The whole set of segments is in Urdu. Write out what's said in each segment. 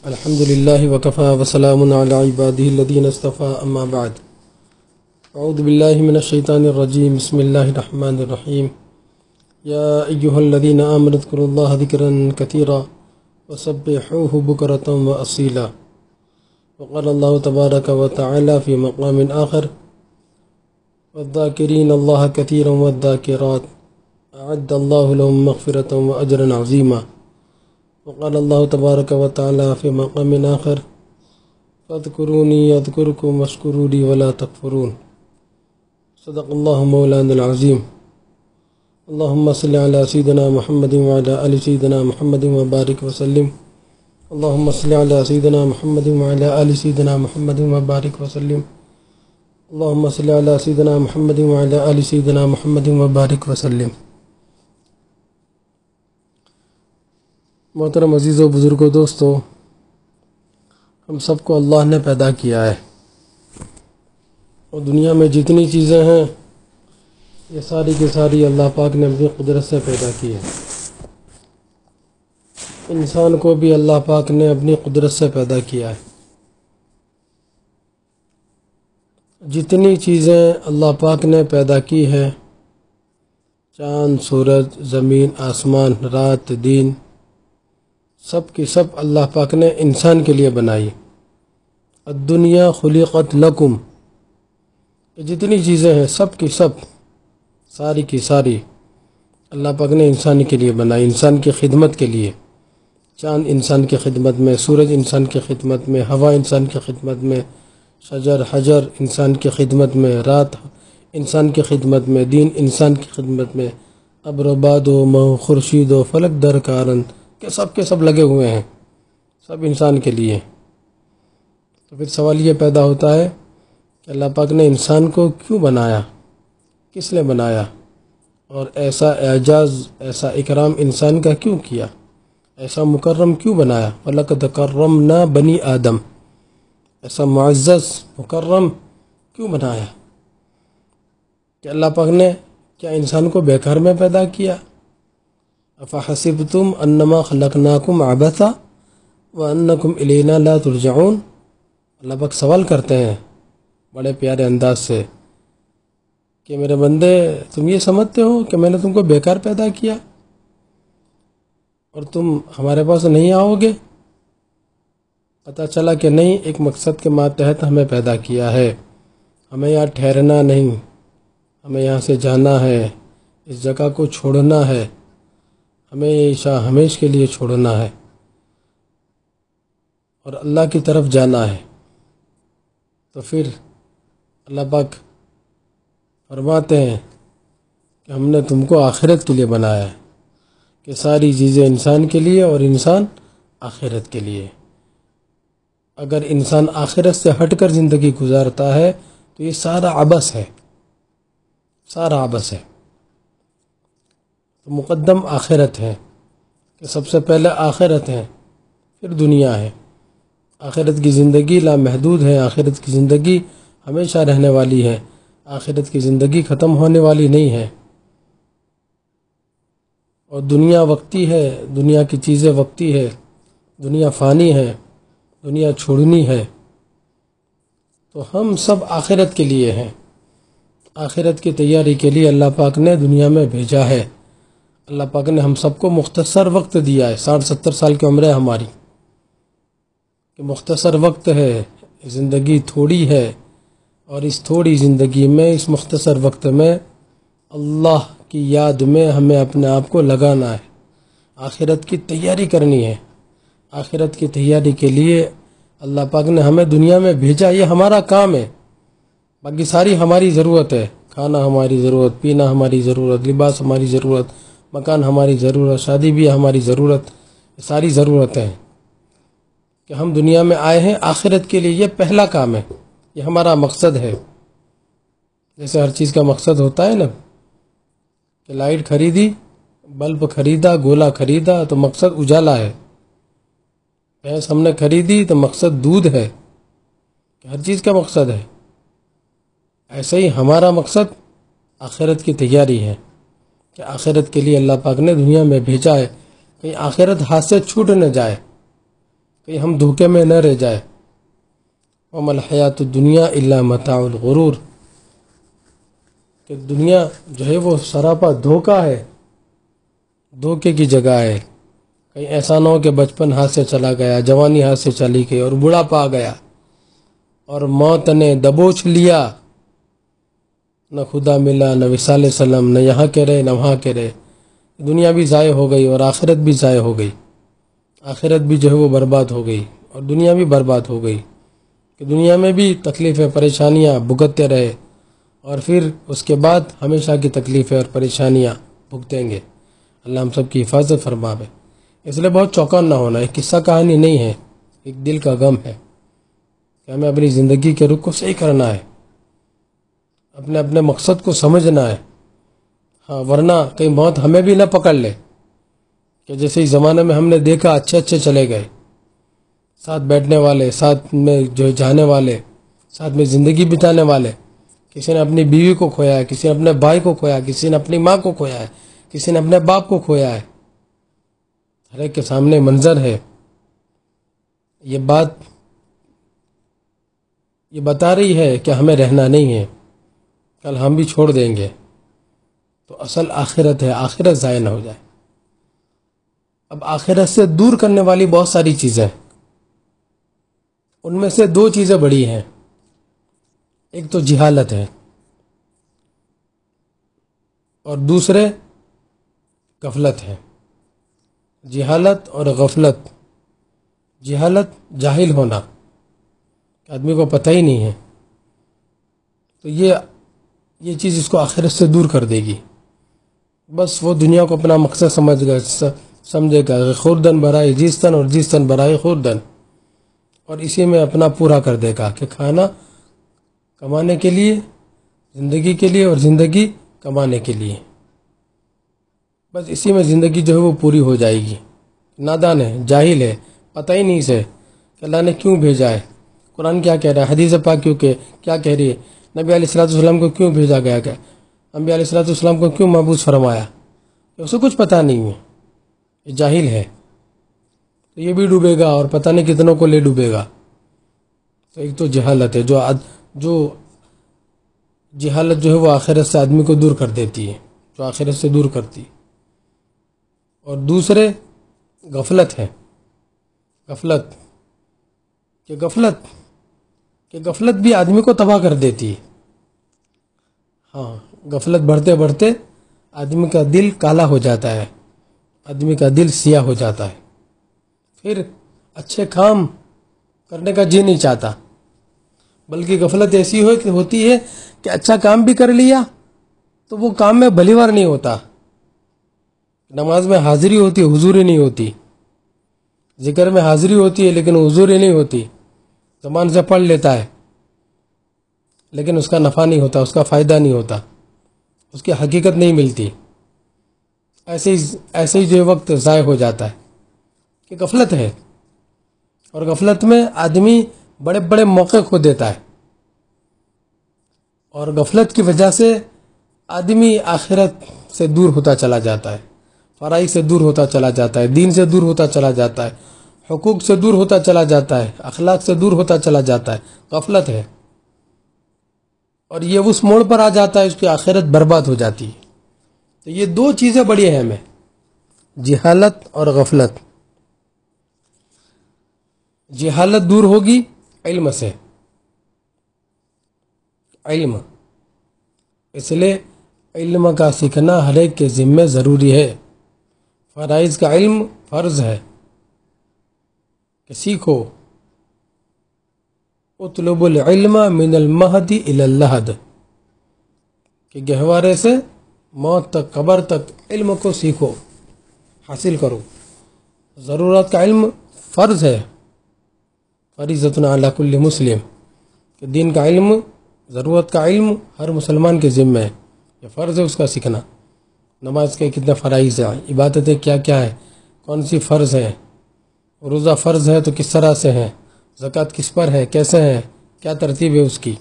الحمد للہ وکفا وسلام علی عباده الذین اصطفى اما بعد اعوذ باللہ من الشیطان الرجیم بسم اللہ الرحمن الرحیم یا ایہا الذین آمنوا اذکروا اللہ ذکرا کثیرا وسبحوہ بکرۃ واصیلا وقال اللہ تبارک وتعالی فی مقام آخر والذاکرین اللہ کثیرا والذاکرات اعد اللہ لهم مغفرۃ واجرا عظیما وقال اللہ تبارک وتعالی فی مقام آخر فاذکرونی اذکرکم واشکروا لی ولا تکفرون صدق اللہ مولانا العظیم اللہم صلی علی سیدنا محمد وعلی آل سیدنا محمد وبارک وسلم اللہم صلی علی سیدنا محمد وعلی آل سیدنا محمد وبارک وسلم اللہم صلی علی سیدنا محمد وعلی آل سیدنا محمد وبارک وسلم محترم عزیز و بزرگوں دوستو، ہم سب کو اللہ نے پیدا کیا ہے اور دنیا میں جتنی چیزیں ہیں یہ ساری کی ساری اللہ پاک نے اپنی قدرت سے پیدا کی ہے۔ انسان کو بھی اللہ پاک نے اپنی قدرت سے پیدا کیا ہے۔ جتنی چیزیں اللہ پاک نے پیدا کی ہے، چاند، سورج، زمین، آسمان، رات، دن، سب کی سب اللہ پاک نے انسان کے لیے بنائی۔ الدنیا خلقت لکم، یہ جتنی چیزیں ہیں سب کی سب، ساری کی ساری اللہ پاک نے انسان کے لیے بنائی، انسان کی خدمت کے لیے۔ چاند انسان کی خدمت میں، سورج انسان کی خدمت میں، ہوا انسان کی خدمت میں، شجر حجر انسان کی خدمت میں، رات انسان کی خدمت میں، دن انسان کی خدمت میں، ابر و باد و مہ خورشید و فلک در کارن کے سب لگے ہوئے ہیں، سب انسان کے لیے۔ تو پھر سوال یہ پیدا ہوتا ہے کہ اللہ پاک نے انسان کو کیوں بنایا، کس لیے بنایا، اور ایسا اعجاز، ایسا اکرام انسان کا کیوں کیا، ایسا مکرم کیوں بنایا؟ وَلَقَدْ كَرَّمْنَا بَنِي آدم، ایسا معزز مکرم کیوں بنایا؟ کہ اللہ پاک نے کیا انسان کو بیکار میں پیدا کیا؟ افحسبتم انما خلقناکم عبثا وانکم الینا لا ترجعون، اللہ پاک سوال کرتے ہیں بڑے پیارے انداز سے کہ میرے بندے، تم یہ سمجھتے ہو کہ میں نے تم کو بیکار پیدا کیا اور تم ہمارے پاس نہیں آؤ گے؟ پتہ چلا کہ نہیں، ایک مقصد کے ماتحت ہمیں پیدا کیا ہے، ہمیں یہاں ٹھہرنا نہیں، ہمیں یہاں سے جانا ہے، اس جگہ کو چھوڑنا ہے، ہمیشہ ہمیش کے لیے چھوڑنا ہے اور اللہ کی طرف جانا ہے۔ تو پھر اللہ پاک فرماتے ہیں کہ ہم نے تم کو آخرت کے لیے بنایا ہے، کہ ساری چیزیں انسان کے لیے اور انسان آخرت کے لیے۔ اگر انسان آخرت سے ہٹ کر زندگی گزارتا ہے تو یہ سارا عبث ہے، سارا عبث ہے۔ تو مقدم آخرت ہے، کہ سب سے پہلے آخرت ہے، پھر دنیا ہے۔ آخرت کی زندگی لامحدود ہے، آخرت کی زندگی ہمیشہ رہنے والی ہے، آخرت کی زندگی ختم ہونے والی نہیں ہے۔ اور دنیا وقتی ہے، دنیا کی چیزیں وقتی ہے، دنیا فانی ہے، دنیا چھوڑنی ہے۔ تو ہم سب آخرت کے لیے ہیں، آخرت کی تیاری کے لیے اللہ پاک نے دنیا میں بھیجا ہے۔ اللہ پاک نے ہم سب کو مختصر وقت دیا ہے، 60-70 سال کی عمر ہے ہماری، کہ مختصر وقت ہے، زندگی تھوڑی ہے، اور اس تھوڑی زندگی میں، اس مختصر وقت میں اللہ کی یاد میں ہمیں اپنے آپ کو لگانا ہے، آخرت کی تیاری کرنی ہے۔ آخرت کی تیاری کے لیے اللہ پاک نے ہمیں دنیا میں بھیجا، یہ ہمارا کام ہے۔ باقی ساری ہماری ضرورت ہے، کھانا ہماری ضرورت، پینا ہماری ضرورت، لباس ہماری ضرورت، مکان ہماری ضرورت، شادی بھی ہماری ضرورت، ساری ضرورتیں ہیں کہ ہم دنیا میں آئے ہیں آخرت کے لیے۔ یہ پہلا کام ہے، یہ ہمارا مقصد ہے۔ جیسے ہر چیز کا مقصد ہوتا ہے نا، کہ لائٹ خریدی، بلب خریدا، گولا خریدا تو مقصد اجالا ہے۔ بھینس ہم نے خریدی تو مقصد دودھ ہے، کہ ہر چیز کا مقصد ہے۔ ایسے ہی ہمارا مقصد آخرت کی تیاری ہے، کہ آخرت کے لیے اللہ پاک نے دنیا میں بھیجا ہے کہیں آخرت ہاتھ سے چھوٹ نہ جائے، کہیں ہم دھوکے میں نہ رہ جائے۔ وَمَا الْحَيَاةُ الدُّنْيَا إِلَّا مَتَاعُ الْغُرُورِ، کہ دنیا جو ہے وہ سراپا دھوکہ ہے، دھوکے کی جگہ ہے۔ کہیں ایسا نہ ہو کہ بچپن ہاتھ سے چلا گیا، جوانی ہاتھ سے چلی گئی اور بڑھاپا آ گیا اور موت نے دبوچ لیا، نہ خدا ملا، نہ وصال سلام، نہ یہاں کے رہے نہ وہاں کے رہے، دنیا بھی ضائع ہو گئی اور آخرت بھی ضائع ہو گئی، آخرت بھی جو ہے وہ برباد ہو گئی اور دنیا بھی برباد ہو گئی، کہ دنیا میں بھی تکلیفیں پریشانیاں بھگتتے رہے اور پھر اس کے بعد ہمیشہ کی تکلیفیں اور پریشانیاں بھگتیں گے۔ اللہ ہم سب کی حفاظت فرماوے۔ اس لیے بہت چوکان نہ ہونا، ایک قصہ کہانی نہیں ہے، ایک دل کا غم ہے کہ ہمیں اپنی زندگی کے رخ کو صحیح کرنا ہے، اپنے مقصد کو سمجھنا ہے، ہاں، ورنہ کہیں موت ہمیں بھی نہ پکڑ لے کہ جیسے اس زمانے میں ہم نے دیکھا اچھے اچھے چلے گئے، ساتھ بیٹھنے والے، ساتھ میں جو جانے والے، ساتھ میں زندگی بتانے والے، کسی نے اپنی بیوی کو کھویا ہے، کسی نے اپنے بھائی کو کھویا ہے، کسی نے اپنی ماں کو کھویا ہے، کسی نے اپنے باپ کو کھویا ہے، ہر ایک کے سامنے منظر ہے۔ یہ بات یہ بتا رہی ہے کہ ہمیں رہنا نہیں ہے، کل ہم بھی چھوڑ دیں گے، تو اصل آخرت ہے، آخرت ضائع نہ ہو جائے۔ اب آخرت سے دور کرنے والی بہت ساری چیزیں، ان میں سے دو چیزیں بڑی ہیں، ایک تو جہالت ہے اور دوسرے غفلت ہے۔ جہالت اور غفلت، جہالت جاہل ہونا، کہ آدمی کو پتہ ہی نہیں ہے، تو یہ چیز اس کو آخرت سے دور کر دے گی۔ بس وہ دنیا کو اپنا مقصد سمجھے گا، خوردن برائے جیستن اور جیستن برائے خوردن، اور اسی میں اپنا پورا کر دے گا کہ کھانا کمانے کے لیے، زندگی کے لیے، اور زندگی کمانے کے لیے، بس اسی میں زندگی جو ہے وہ پوری ہو جائے گی۔ نادان ہے، جاہل ہے، پتہ ہی نہیں سے کہ اللہ نے کیوں بھیجا ہے، قرآن کیا کہہ رہا ہے، حدیث پاک کیا کہہ رہی ہے، نبی علیہ الصلوۃ والسلام کو کیوں بھیجا گیا، کہ انبیاء علیہ الصلوۃ والسلام کو کیوں مبعوث فرمایا، اسے کچھ پتہ نہیں ہے، یہ جاہل ہے، تو یہ بھی ڈوبے گا اور پتہ نہیں کتنوں کو لے ڈوبے گا۔ تو ایک تو جہالت ہے، جو جہالت جو ہے وہ آخرت سے آدمی کو دور کر دیتی ہے، جو آخرت سے دور کرتی، اور دوسرے غفلت ہے، غفلت کہ غفلت بھی آدمی کو تباہ کر دیتی ہے۔ ہاں، غفلت بڑھتے بڑھتے آدمی کا دل کالا ہو جاتا ہے، آدمی کا دل سیاہ ہو جاتا ہے، پھر اچھے کام کرنے کا جی نہیں چاہتا، بلکہ غفلت ایسی ہوتی ہے کہ اچھا کام بھی کر لیا تو وہ کام میں بھلیوار نہیں ہوتا، نماز میں حاضری ہوتی ہے، حضوری نہیں ہوتی، ذکر میں حاضری ہوتی ہے لیکن حضوری نہیں ہوتی، زبان سے پڑھ لیتا ہے لیکن اس کا نفع نہیں ہوتا، اس کا فائدہ نہیں ہوتا، اس کی حقیقت نہیں ملتی، ایسے ہی جو وقت ضائع ہو جاتا ہے، کہ غفلت ہے، اور غفلت میں آدمی بڑے بڑے موقع کھو دیتا ہے، اور غفلت کی وجہ سے آدمی آخرت سے دور ہوتا چلا جاتا ہے، فرائض سے دور ہوتا چلا جاتا ہے، دین سے دور ہوتا چلا جاتا ہے، حقوق سے دور ہوتا چلا جاتا ہے، اخلاق سے دور ہوتا چلا جاتا ہے، غفلت ہے، اور یہ اس موڑ پر آ جاتا ہے، اس کی آخرت برباد ہو جاتی ہے۔ تو یہ دو چیزیں بڑی اہم ہیں، جہالت اور غفلت۔ جہالت دور ہوگی علم سے، علم، اس لیے علم کا سیکھنا ہر ایک کے ذمہ ضروری ہے، فرائض کا علم فرض ہے کہ سیکھو، اطلب العلم من المہد الی اللحد، کہ گہوارے سے موت تک، قبر تک علم کو سیکھو، حاصل کرو۔ ضرورت کا علم فرض ہے، فریضۃ علی کل مسلم، کہ دین کا علم، ضرورت کا علم ہر مسلمان کے ذمہ ہے، یہ فرض ہے اس کا سیکھنا۔ نماز کے کتنے فرائض ہیں، عبادتیں کیا کیا ہیں، کون سی فرض ہیں، روزہ فرض ہے تو کس طرح سے ہیں، زکوٰۃ کس پر ہے، کیسے ہیں، کیا ترتیب ہے اس کی،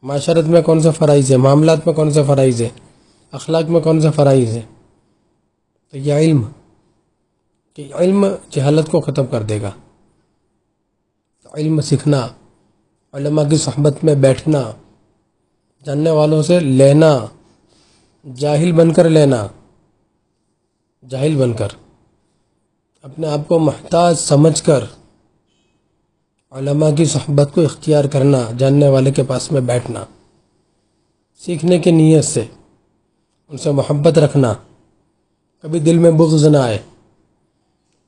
معاشرت میں کون سے فرائض ہیں، معاملات میں کون سے فرائض ہیں، اخلاق میں کون سے فرائض ہیں، تو یہ علم کہ علم جہالت کو ختم کر دے گا. علم سیکھنا، علماء کی صحبت میں بیٹھنا، جاننے والوں سے لینا، جاہل بن کر لینا، جاہل بن کر اپنے آپ کو محتاج سمجھ کر علماء کی صحبت کو اختیار کرنا، جاننے والے کے پاس میں بیٹھنا، سیکھنے کی نیت سے ان سے محبت رکھنا، کبھی دل میں بغض نہ آئے،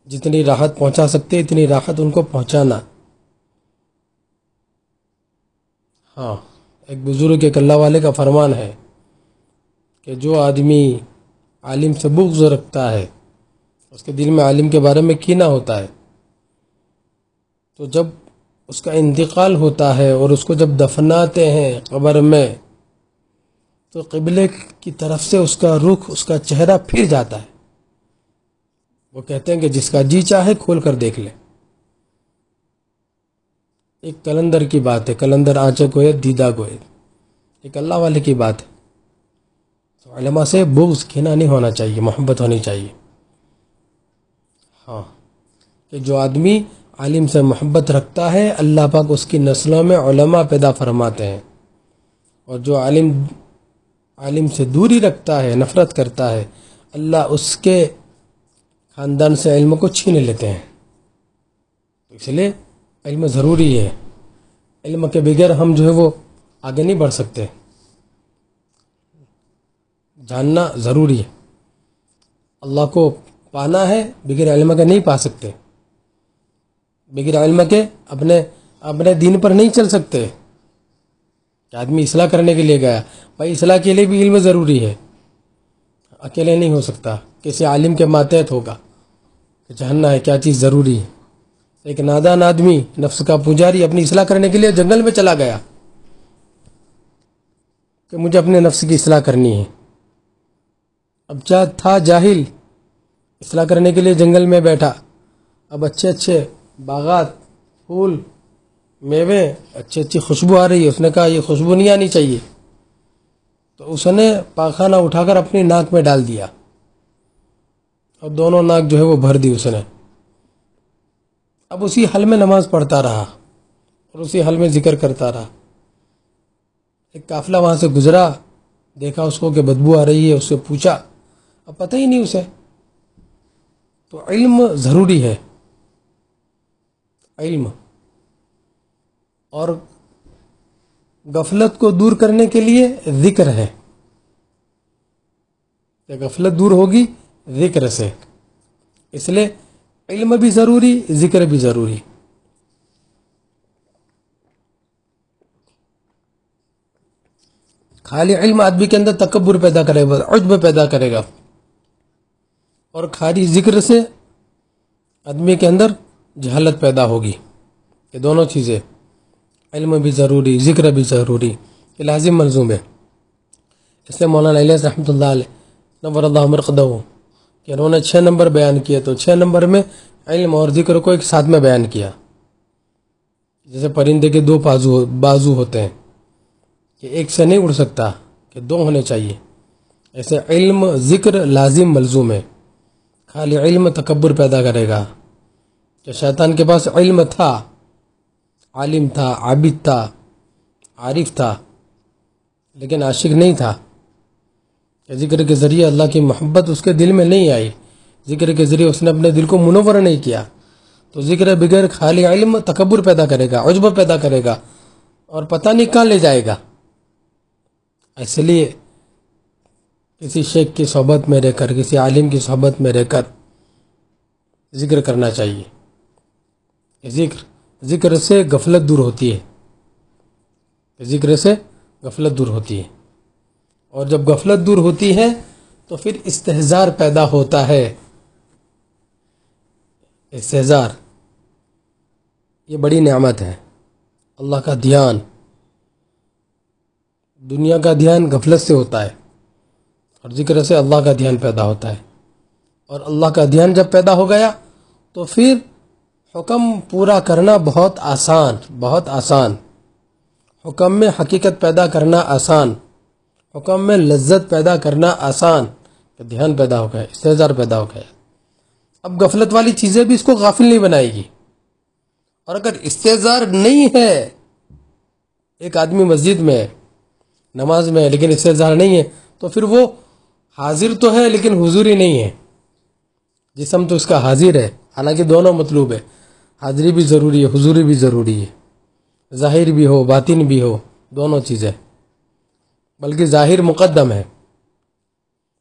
جتنی راحت پہنچا سکتے اتنی راحت ان کو پہنچانا. ہاں، ایک بزرگ ایک اللہ والے کا فرمان ہے کہ جو آدمی عالم سے بغض رکھتا ہے، اس کے دل میں عالم کے بارے میں کینہ ہوتا ہے، تو جب اس کا انتقال ہوتا ہے اور اس کو جب دفناتے ہیں قبر میں، تو قبلے کی طرف سے اس کا رخ، اس کا چہرہ پھر جاتا ہے. وہ کہتے ہیں کہ جس کا جی چاہے کھول کر دیکھ لے. ایک کلندر کی بات ہے، کلندر آنچے گوئے دیدہ گوئے، ایک اللہ والے کی بات ہے. تو علماء سے بغض کینہ نہیں ہونا چاہیے، محبت ہونی چاہیے. ہاں، کہ جو آدمی عالم سے محبت رکھتا ہے، اللہ پاک اس کی نسلوں میں علماء پیدا فرماتے ہیں. اور جو عالم سے دوری رکھتا ہے، نفرت کرتا ہے، اللہ اس کے خاندان سے علم کو چھین لیتے ہیں. اس لیے علم ضروری ہے. علم کے بغیر ہم جو ہے وہ آگے نہیں بڑھ سکتے. جاننا ضروری ہے. اللہ کو پانا ہے، بغیر علم کے نہیں پا سکتے. بغیر علم کے اپنے دین پر نہیں چل سکتے. کہ آدمی اصلاح کرنے کے لیے گیا، بھائی اصلاح کے لیے بھی علم ضروری ہے. اکیلے نہیں ہو سکتا، کسی عالم کے ماتحت ہوگا کہ جاننا ہے کیا چیز ضروری ہے. ایک نادان آدمی، نفس کا پجاری، اپنی اصلاح کرنے کے لیے جنگل میں چلا گیا کہ مجھے اپنے نفس کی اصلاح کرنی ہے. اب تھا جاہل، اصلاح کرنے کے لیے جنگل میں بیٹھا. اب اچھے اچھے باغات، پھول، میوے، اچھی اچھی خوشبو آ رہی ہے. اس نے کہا یہ خوشبو نہیں آنی چاہیے، تو اس نے پاخانہ اٹھا کر اپنی ناک میں ڈال دیا اور دونوں ناک جو ہے وہ بھر دی اس نے. اب اسی حل میں نماز پڑھتا رہا اور اسی حل میں ذکر کرتا رہا. ایک قافلہ وہاں سے گزرا، دیکھا اس کو کہ بدبو آ رہی ہے، اس سے پوچھا، اب پتہ ہی نہیں اسے. تو علم ضروری ہے. علم اور غفلت کو دور کرنے کے لیے ذکر ہے. کہ غفلت دور ہوگی ذکر سے. اس لیے علم بھی ضروری، ذکر بھی ضروری. خالی علم آدمی کے اندر تکبر پیدا کرے گا، عجب پیدا کرے گا، اور خالی ذکر سے آدمی کے اندر جہالت پیدا ہوگی. یہ دونوں چیزیں، علم بھی ضروری، ذکر بھی ضروری، یہ لازم ملزوم ہے. اس لیے مولانا الیاس رحمۃ اللہ علیہ نور اللہ مرقدہ کہ انہوں نے 6 نمبر بیان کیے، تو 6 نمبر میں علم اور ذکر کو ایک ساتھ میں بیان کیا. جیسے پرندے کے 2 بازو ہوتے ہیں کہ ایک سے نہیں اڑ سکتا، کہ 2 ہونے چاہیے. ایسے علم ذکر لازم ملزوم ہے. خالی علم تکبر پیدا کرے گا. کہ شیطان کے پاس علم تھا، عالم تھا، عابد تھا، عارف تھا، لیکن عاشق نہیں تھا. کہ ذکر کے ذریعے اللہ کی محبت اس کے دل میں نہیں آئی، ذکر کے ذریعے اس نے اپنے دل کو منور نہیں کیا. تو ذکر بغیر خالی علم تکبر پیدا کرے گا، عجب پیدا کرے گا، اور پتہ نہیں کہاں لے جائے گا. اس لیے کسی شیخ کی صحبت میں رہ کر، کسی عالم کی صحبت میں رہ کر ذکر کرنا چاہیے. ذکر سے غفلت دور ہوتی ہے. ذکر سے غفلت دور ہوتی ہے، اور جب غفلت دور ہوتی ہے تو پھر استحضار پیدا ہوتا ہے. استحضار یہ بڑی نعمت ہے. اللہ کا دھیان، دنیا کا دھیان غفلت سے ہوتا ہے، اور ذکر سے اللہ کا دھیان پیدا ہوتا ہے. اور اللہ کا دھیان جب پیدا ہو گیا تو پھر حکم پورا کرنا بہت آسان، بہت آسان. حکم میں حقیقت پیدا کرنا آسان، حکم میں لذت پیدا کرنا آسان. کہ دھیان پیدا ہو گیا، استحضار پیدا ہو گیا. اب غفلت والی چیزیں بھی اس کو غافل نہیں بنائے گی. اور اگر استحضار نہیں ہے، ایک آدمی مسجد میں ہے، نماز میں ہے، لیکن استحضار نہیں ہے، تو پھر وہ حاضر تو ہے لیکن حضوری نہیں ہے. جسم تو اس کا حاضر ہے، حالانکہ دونوں مطلوب ہے، حاضری بھی ضروری ہے، حضوری بھی ضروری ہے، ظاہر بھی ہو باطن بھی ہو، دونوں چیزیں، بلکہ ظاہر مقدم ہے.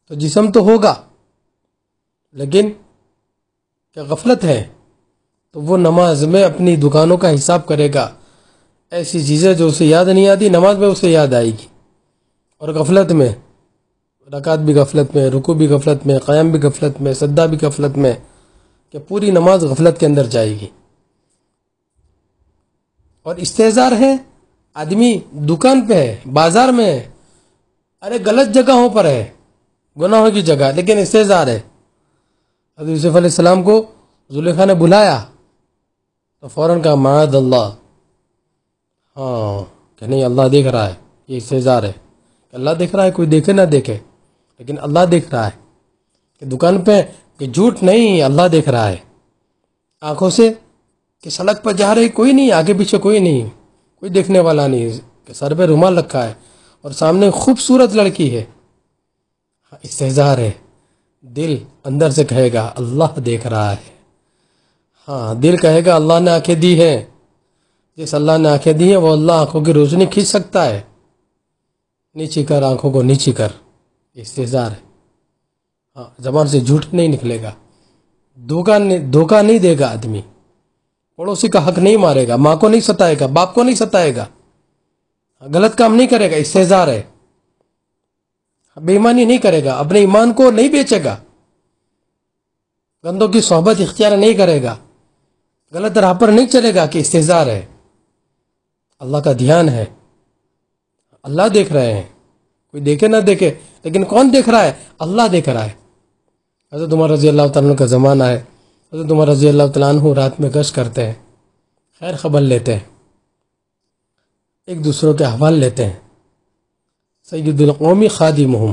تو جسم تو ہوگا لیکن کیا غفلت ہے، تو وہ نماز میں اپنی دکانوں کا حساب کرے گا. ایسی چیزیں جو اسے یاد نہیں آتی نماز میں اسے یاد آئے گی. اور غفلت میں رکعت بھی غفلت میں، رکوع بھی غفلت میں، قیام بھی غفلت میں، سجدہ بھی غفلت میں، کہ پوری نماز غفلت کے اندر جائے گی. اور استحضار ہے، آدمی دکان پہ ہے، بازار میں ہے، ارے غلط جگہوں پر ہے، گناہوں کی جگہ، لیکن استحضار ہے. حضرت یوسف علیہ السلام کو زلیخا نے بلایا تو فوراً کہا معاذ اللہ. ہاں کہ نہیں، اللہ دیکھ رہا ہے، یہ استحضار ہے. اللہ دیکھ رہا ہے، کوئی دیکھے نہ دیکھے، لیکن اللہ دیکھ رہا ہے کہ دکان پہ کہ جھوٹ نہیں، اللہ دیکھ رہا ہے آنکھوں سے، کہ سڑک پر جا رہے کوئی نہیں، آگے پیچھے کوئی نہیں، کوئی دیکھنے والا نہیں، کہ سر پہ رومال رکھا ہے اور سامنے خوبصورت لڑکی ہے. استحضار ہے. دل اندر سے کہے گا اللہ دیکھ رہا ہے. ہاں دل کہے گا اللہ نے آنکھیں دی ہے، جس اللہ نے آنکھیں دی ہیں وہ اللہ آنکھوں کی روشنی کھینچ سکتا ہے. نیچی کر آنکھوں کو، نیچی کر. استحضار ہے. ہاں زبان سے جھوٹ نہیں نکلے گا، دھوکہ نہیں دے گا آدمی، پڑوسی کا حق نہیں مارے گا، ماں کو نہیں ستائے گا، باپ کو نہیں ستائے گا، غلط کام نہیں کرے گا. استحضار ہے. بے ایمانی نہیں کرے گا، اپنے ایمان کو نہیں بیچے گا، گندوں کی صحبت اختیار نہیں کرے گا، غلط راہ پر نہیں چلے گا، کہ استحضار ہے. اللہ کا دھیان ہے، اللہ دیکھ رہے ہیں، کوئی دیکھے نہ دیکھے، لیکن کون دیکھ رہا ہے؟ اللہ دیکھ رہا ہے. حضرت عمر رضی اللہ تعالیٰ عنہ کا زمانہ ہے. حضرت عمر رضی اللہ تعالیٰ عنہ رات میں گشت کرتے ہیں، خیر خبر لیتے ہیں، ایک دوسروں کے احوال لیتے ہیں. سید القومی خادمہم،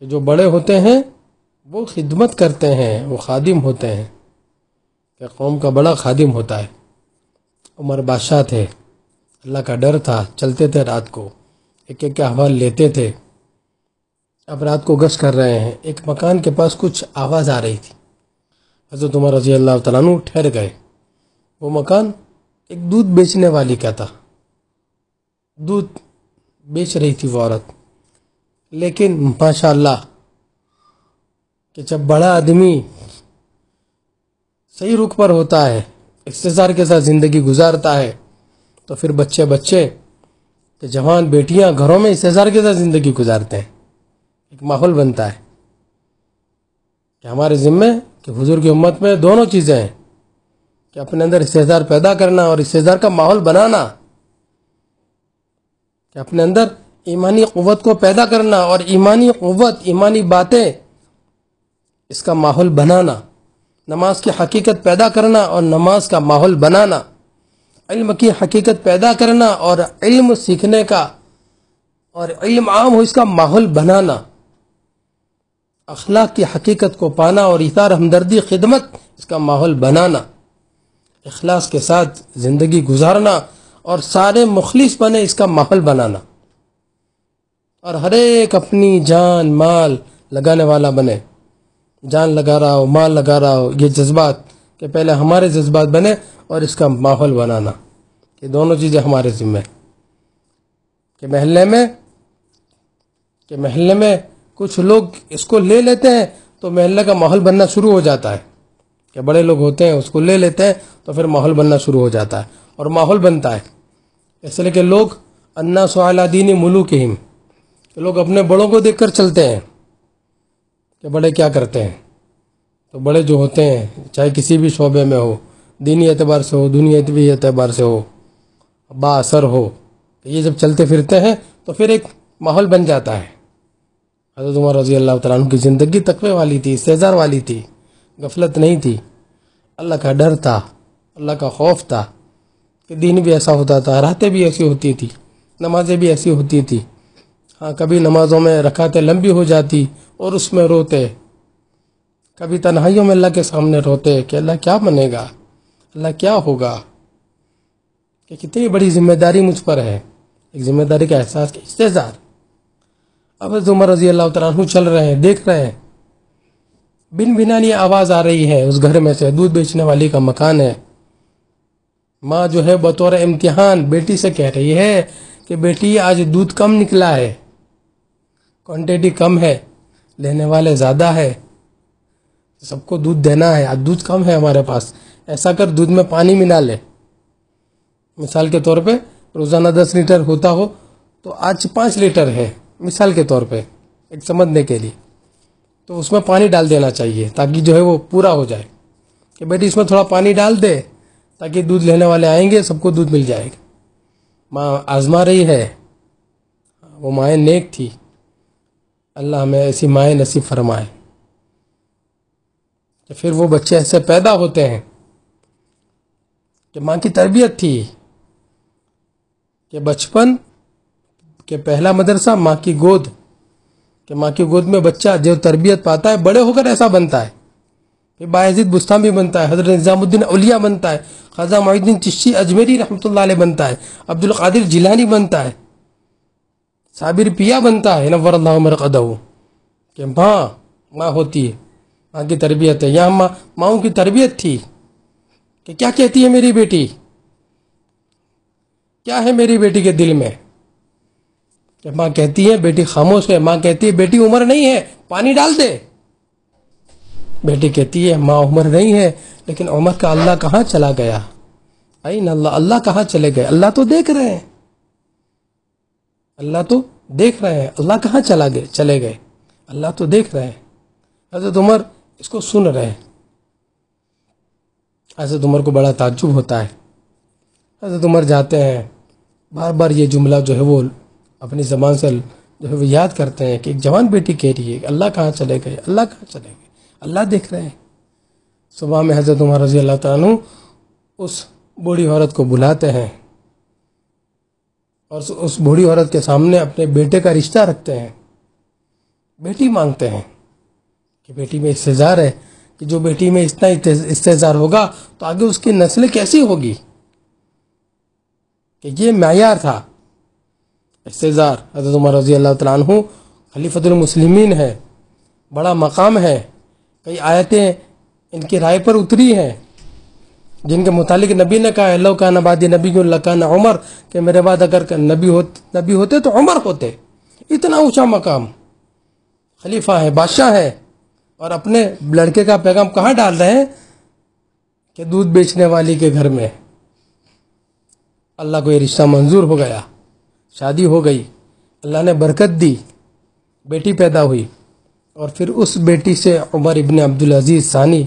کہ جو بڑے ہوتے ہیں وہ خدمت کرتے ہیں، وہ خادم ہوتے ہیں، کہ قوم کا بڑا خادم ہوتا ہے. عمر بادشاہ تھے، اللہ کا ڈر تھا، چلتے تھے رات کو، ایک ایک کے احوال لیتے تھے. اب رات کو گشت کر رہے ہیں، ایک مکان کے پاس کچھ آواز آ رہی تھی. حضرت عمر رضی اللہ تعالیٰ عنہ ٹھہر گئے. وہ مکان ایک دودھ بیچنے والی کا تھا، دودھ بیچ رہی تھی وہ عورت. لیکن ماشاء اللہ کہ جب بڑا آدمی صحیح رخ پر ہوتا ہے، استحضار کے ساتھ زندگی گزارتا ہے، تو پھر بچے کہ جوان بیٹیاں گھروں میں استحضار کے ساتھ زندگی گزارتے ہیں. ایک ماحول بنتا ہے کہ ہمارے ذمے کہ حضور کی امت میں دونوں چیزیں ہیں، کہ اپنے اندر استحضار پیدا کرنا اور استحضار کا ماحول بنانا، کہ اپنے اندر ایمانی قوت کو پیدا کرنا اور ایمانی قوت، ایمانی باتیں، اس کا ماحول بنانا، نماز کی حقیقت پیدا کرنا اور نماز کا ماحول بنانا، علم کی حقیقت پیدا کرنا اور علم سیکھنے کا اور علم عام ہو اس کا ماحول بنانا، اخلاق کی حقیقت کو پانا اور ایثار، ہمدردی، خدمت، اس کا ماحول بنانا، اخلاص کے ساتھ زندگی گزارنا اور سارے مخلص بنے، اس کا ماحول بنانا، اور ہر ایک اپنی جان مال لگانے والا بنے. جان لگا رہا ہو، مال لگا رہا ہو، یہ جذبات کہ پہلے ہمارے جذبات بنے اور اس کا ماحول بنانا. یہ دونوں چیزیں ہمارے ذمہ، کہ محلے میں کچھ لوگ اس کو لے لیتے ہیں تو محلے کا ماحول بننا شروع ہو جاتا ہے، کہ بڑے لوگ ہوتے ہیں اس کو لے لیتے ہیں تو پھر ماحول بننا شروع ہو جاتا ہے، اور ماحول بنتا ہے. اس لیے کہ لوگ الناس علی دین ملوکہم، کہ لوگ اپنے بڑوں کو دیکھ کر چلتے ہیں کہ بڑے کیا کرتے ہیں. تو بڑے جو ہوتے ہیں چاہے کسی بھی شعبے میں ہو، دینی اعتبار سے ہو، دنیاوی اعتبار سے ہو، با اثر ہو، یہ جب چلتے پھرتے ہیں تو پھر ایک ماحول بن جاتا ہے. حضرت عمر رضی اللہ تعالیٰ عنہ کی زندگی تقوی والی تھی، استحضار والی تھی، غفلت نہیں تھی، اللہ کا ڈر تھا، اللہ کا خوف تھا، کہ دین بھی ایسا ہوتا تھا، راتیں بھی ایسی ہوتی تھی، نمازیں بھی ایسی ہوتی تھی. ہاں کبھی نمازوں میں رکعتیں لمبی ہو جاتی اور اس میں روتے، کبھی تنہائیوں میں اللہ کے سامنے روتے کہ اللہ کیا بنے گا، اللہ کیا ہوگا، کہ کتنی بڑی ذمہ داری مجھ پر ہے، ایک ذمہ داری کا احساس، کہ استحضار۔ اب حضرت عمر رضی اللہ تعالیٰ عنہ چل رہے ہیں، دیکھ رہے ہیں، بن بنانی آواز آ رہی ہے اس گھر میں سے، دودھ بیچنے والی کا مکان ہے۔ ماں جو ہے بطور امتحان بیٹی سے کہہ رہی ہے کہ بیٹی آج دودھ کم نکلا ہے، کوانٹٹی کم ہے، لینے والے زیادہ ہے، سب کو دودھ دینا ہے، آج دودھ کم ہے ہمارے پاس، ایسا کر دودھ میں پانی ملا لے۔ مثال کے طور پہ روزانہ 10 لیٹر ہوتا ہو تو آج 5 لیٹر ہے، مثال کے طور پہ ایک سمجھنے کے لیے، تو اس میں پانی ڈال دینا چاہیے تاکہ جو ہے وہ پورا ہو جائے، کہ بیٹی اس میں تھوڑا پانی ڈال دے تاکہ دودھ لینے والے آئیں گے، سب کو دودھ مل جائے گا۔ ماں آزما رہی ہے، وہ مائیں نیک تھی، اللہ ہمیں ایسی مائیں نصیب فرمائے کہ پھر وہ بچے ایسے پیدا ہوتے ہیں کہ ماں کی تربیت تھی، کہ بچپن کہ پہلا مدرسہ ماں کی گود، کہ ماں کی گود میں بچہ جو تربیت پاتا ہے بڑے ہو کر ایسا بنتا ہے، پھر بایزید بستامی بنتا ہے، حضرت نظام الدین اولیاء بنتا ہے، خواجہ معین الدین چشتی اجمیری رحمۃ اللہ علیہ بنتا ہے، عبد القادر جیلانی بنتا ہے، صابر پیا بنتا ہے نور اللہ مرقدہ، کہ ماں ہوتی ہے، ماں کی تربیت ہے۔ یہاں ماؤں کی تربیت تھی کہ کیا کہتی ہے میری بیٹی، کیا ہے میری بیٹی کے دل میں، کہ ماں کہتی ہے بیٹی خاموش ہے، ماں کہتی ہے بیٹی عمر نہیں ہے پانی ڈال دے، بیٹی کہتی ہے ماں عمر نہیں ہے لیکن عمر کا اللہ کہاں چلا گیا، این اللہ، اللہ کہاں چلے گئے، اللہ تو دیکھ رہے ہیں، اللہ تو دیکھ رہے ہیں، اللہ کہاں چلے گئے، اللہ تو دیکھ رہے ہیں۔ حضرت عمر اس کو سن رہے ہیں، حضرت عمر کو بڑا تعجب ہوتا ہے، حضرت عمر جاتے ہیں، بار بار یہ جملہ جو ہے وہ اپنی زبان سے جو ہے وہ یاد کرتے ہیں کہ ایک جوان بیٹی کہہ رہی ہے کہ اللہ کہاں چلے گئے، اللہ کہاں چلے گئے، اللہ دیکھ رہے ہیں۔ صبح میں حضرت عمر رضی اللہ تعالیٰ عنہ اس بوڑھی عورت کو بلاتے ہیں اور اس بوڑھی عورت کے سامنے اپنے بیٹے کا رشتہ رکھتے ہیں، بیٹی مانگتے ہیں کہ بیٹی میں استحضار ہے، کہ جو بیٹی میں اتنا استحضار ہوگا تو آگے اس کی نسل کیسی ہوگی، کہ یہ معیار تھا استحضار۔ حضرت عمر رضی اللہ تعالیٰ عنہ خلیفۃ المسلمین ہے، بڑا مقام ہے، کئی آیتیں ان کی رائے پر اتری ہیں جن کے متعلق نبی نے کہا ہے لو کان بعدی نبی لکان عمر، کہ میرے بعد اگر نبی ہوتے تو عمر ہوتے، اتنا اونچا مقام، خلیفہ ہے، بادشاہ ہے، اور اپنے لڑکے کا پیغام کہاں ڈال رہے ہیں، کہ دودھ بیچنے والی کے گھر میں۔ اللہ کو یہ رشتہ منظور ہو گیا، شادی ہو گئی، اللہ نے برکت دی، بیٹی پیدا ہوئی، اور پھر اس بیٹی سے عمر ابن عبدالعزیز ثانی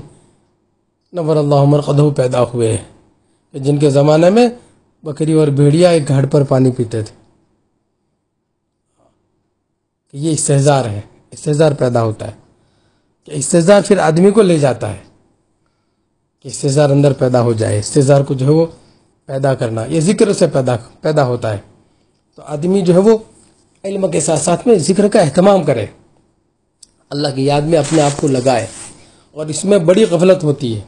نور اللہ مرقدہ پیدا ہوئے، کہ جن کے زمانے میں بکری اور بھیڑیا ایک گھاٹ پر پانی پیتے تھے۔ کہ یہ استحضار ہے، استحضار پیدا ہوتا ہے، کہ استحضار پھر آدمی کو لے جاتا ہے، کہ استحضار اندر پیدا ہو جائے، استحضار کو جو ہے وہ پیدا کرنا، یہ ذکر سے پیدا ہوتا ہے۔ تو آدمی جو ہے وہ علم کے ساتھ ساتھ میں ذکر کا اہتمام کرے، اللہ کی یاد میں اپنے آپ کو لگائے، اور اس میں بڑی غفلت ہوتی ہے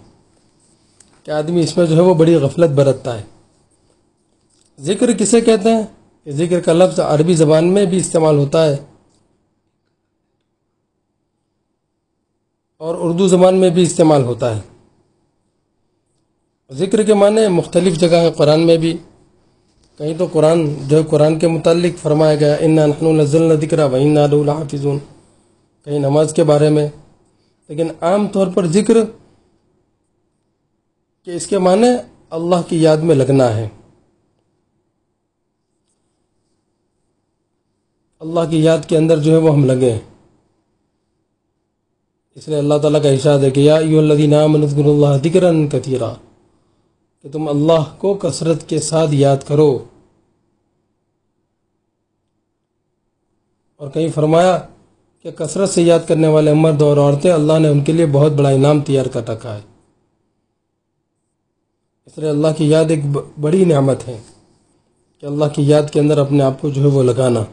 کہ آدمی اس میں جو ہے وہ بڑی غفلت برتتا ہے۔ ذکر کسے کہتے ہیں، کہ ذکر کا لفظ عربی زبان میں بھی استعمال ہوتا ہے اور اردو زبان میں بھی استعمال ہوتا ہے۔ ذکر کے معنی مختلف جگہ ہیں قرآن میں بھی، کہیں تو قرآن کے متعلق فرمایا گیا انا نحن نزلنا الذکر وانا لہ لحافظون، کہیں نماز کے بارے میں، لیکن عام طور پر ذکر کہ اس کے معنی اللہ کی یاد میں لگنا ہے، اللہ کی یاد کے اندر جو ہے وہ ہم لگیں۔ اس لیے اللہ تعالیٰ کا ارشاد ہے کہ یا ایھا الذین آمنوا اذکروا اللہ ذکرا کثیرا، کہ تم اللہ کو کثرت کے ساتھ یاد کرو، اور کہیں فرمایا کہ کثرت سے یاد کرنے والے مرد اور عورتیں اللہ نے ان کے لیے بہت بڑا انعام تیار کر رکھا ہے۔ اس لیے اللہ کی یاد ایک بڑی نعمت ہے، کہ اللہ کی یاد کے اندر اپنے آپ کو جو ہے وہ لگانا،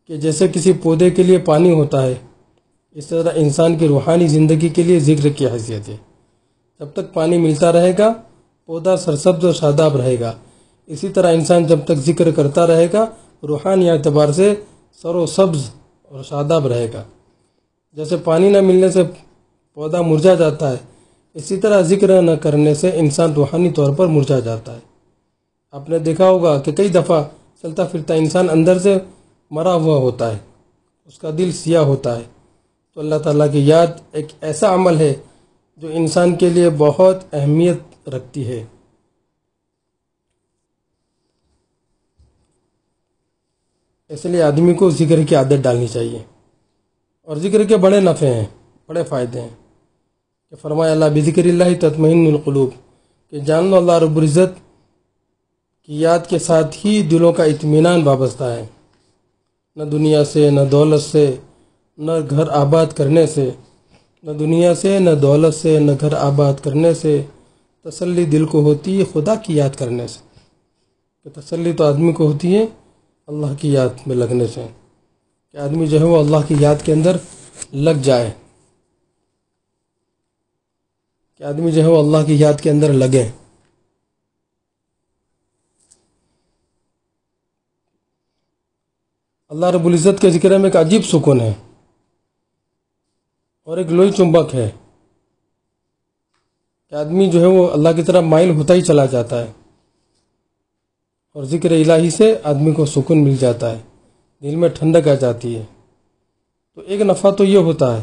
کہ جیسے کسی پودے کے لیے پانی ہوتا ہے، اس طرح انسان کی روحانی زندگی کے لیے ذکر کی حیثیت ہے۔ جب تک پانی ملتا رہے گا پودا سرسبز و شاداب رہے گا، اسی طرح انسان جب تک ذکر کرتا رہے گا روحانی اعتبار سے سر و سبز اور شاداب رہے گا۔ جیسے پانی نہ ملنے سے پودا مرجھا جاتا ہے، اسی طرح ذکر نہ کرنے سے انسان روحانی طور پر مرجھا جاتا ہے۔ آپ نے دیکھا ہوگا کہ کئی دفعہ چلتا پھرتا انسان اندر سے مرا ہوا ہوتا ہے، اس کا دل سیاہ ہوتا ہے، تو اللہ تعالیٰ کی یاد ایک ایسا عمل ہے جو انسان کے لیے بہت اہمیت رکھتی ہے۔ اس لیے آدمی کو ذکر کی عادت ڈالنی چاہیے، اور ذکر کے بڑے نفع ہیں، بڑے فائدے ہیں کہ فرمایا اللہ بذکر اللہ تطمئن القلوب، کہ جان لو اللہ رب العزت کی یاد کے ساتھ ہی دلوں کا اطمینان وابستہ ہے۔ نہ دنیا سے، نہ دولت سے، نہ گھر آباد کرنے سے، نہ دنیا سے، نہ دولت سے، نہ گھر آباد کرنے سے تسلی دل کو ہوتی ہے خدا کی یاد کرنے سے۔ کہ تسلی تو آدمی کو ہوتی ہے اللہ کی یاد میں لگنے سے، کہ آدمی جو ہے وہ اللہ کی یاد کے اندر لگ جائے، کہ آدمی جو ہے وہ اللہ کی یاد کے اندر لگے۔ اللہ رب العزت کے ذکر میں ایک عجیب سکون ہے اور ایک لوئی چنبک ہے کہ آدمی جو ہے وہ اللہ کی طرف مائل ہوتا ہی چلا جاتا ہے، اور ذکر الہی سے آدمی کو سکون مل جاتا ہے، دل میں ٹھنڈک آ جاتی ہے۔ تو ایک نفع تو یہ ہوتا ہے،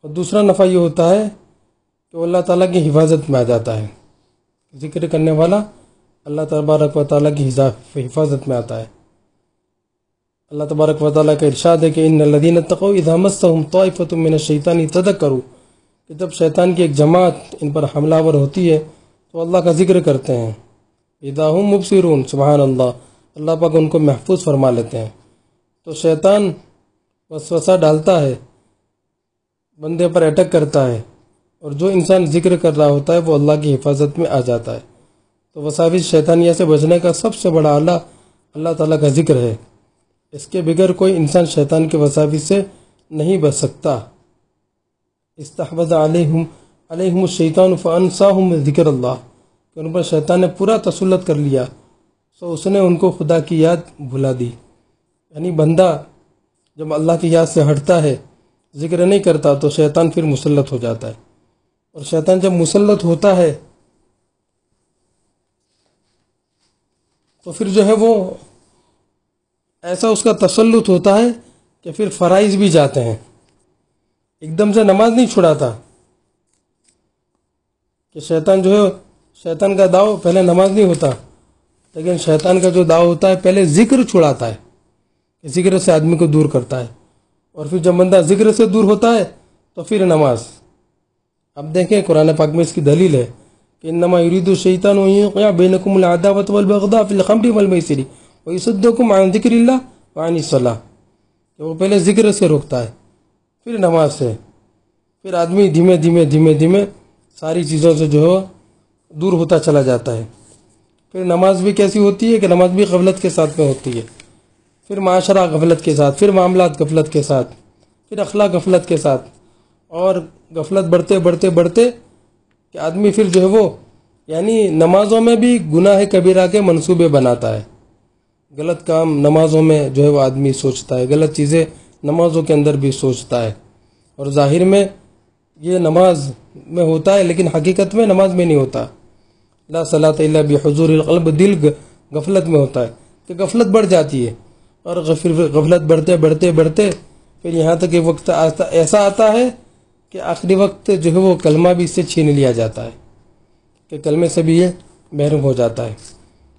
اور دوسرا نفع یہ ہوتا ہے کہ وہ اللہ تعالیٰ کی حفاظت میں آ جاتا ہے۔ ذکر کرنے والا اللہ تبارک و تعالیٰ کی حفاظت میں آتا ہے۔ اللہ تبارک و تعالیٰ کا ارشاد ہے کہ ان الذین اتقوا اذا مسهم طائفۃ من الشیطان تذکروا، کہ جب شیطان کی ایک جماعت ان پر حملہ آور ہوتی ہے تو اللہ کا ذکر کرتے ہیں، اذا هم مبصرون، سبحان اللہ، اللہ پاک ان کو محفوظ فرما لیتے ہیں۔ تو شیطان وسوسہ ڈالتا ہے، بندے پر اٹیک کرتا ہے، اور جو انسان ذکر کر رہا ہوتا ہے وہ اللہ کی حفاظت میں آ جاتا ہے۔ تو وساوس شیطانیہ سے بچنے کا سب سے بڑا آلہ اللہ تعالیٰ کا ذکر ہے، اس کے بغیر کوئی انسان شیطان کے وساوس سے نہیں بچ سکتا۔ استحوذ علیہم الشیطان فانساہم ذکر اللہ، کہ ان پر شیطان نے پورا تسلط کر لیا، سو اس نے ان کو خدا کی یاد بھلا دی۔ یعنی بندہ جب اللہ کی یاد سے ہٹتا ہے، ذکر نہیں کرتا، تو شیطان پھر مسلط ہو جاتا ہے، اور شیطان جب مسلط ہوتا ہے تو پھر جو ہے وہ ایسا اس کا تسلط ہوتا ہے کہ پھر فرائض بھی جاتے ہیں، ایک دم سے نماز نہیں چھڑاتا، کہ شیطان جو ہے، شیطان کا داؤ پہلے نماز نہیں ہوتا، لیکن شیطان کا جو داؤ ہوتا ہے پہلے ذکر چھڑاتا ہے، کہ ذکر سے آدمی کو دور کرتا ہے، اور پھر جب بندہ ذکر سے دور ہوتا ہے تو پھر نماز۔ اب دیکھیں قرآن پاک میں اس کی دلیل ہے کہ انما یرید الشیطان ان یوقع بینکم العداوۃ والبغضاء فی الخمر والمیسر ویصدکم عن ذکر اللہ وعن الصلاۃ، کہ وہ پہلے ذکر سے روکتا ہے، پھر نماز سے، پھر آدمی دھیمے دھیمے دھیمے دھیمے ساری چیزوں سے جو ہے دور ہوتا چلا جاتا ہے۔ پھر نماز بھی کیسی ہوتی ہے کہ نماز بھی غفلت کے ساتھ میں ہوتی ہے، پھر معاشرہ غفلت کے ساتھ، پھر معاملات غفلت کے ساتھ، پھر اخلاق غفلت کے ساتھ، اور غفلت بڑھتے بڑھتے بڑھتے کہ آدمی پھر جو ہے وہ یعنی نمازوں میں بھی گناہ کبیرہ کے منصوبے بناتا ہے، غلط کام نمازوں میں جو ہے وہ آدمی سوچتا ہے، غلط چیزیں نمازوں کے اندر بھی سوچتا ہے، اور ظاہر میں یہ نماز میں ہوتا ہے لیکن حقیقت میں نماز میں نہیں ہوتا۔ لا صلاۃ الا بحضور القلب، دل غفلت میں ہوتا ہے، کہ غفلت بڑھ جاتی ہے، اور غفلت بڑھتے بڑھتے بڑھتے پھر یہاں تک کہ وقت ایسا آتا ہے کہ آخری وقت جو ہے وہ کلمہ بھی اس سے چھین لیا جاتا ہے، کہ کلمے سے بھی یہ محروم ہو جاتا ہے۔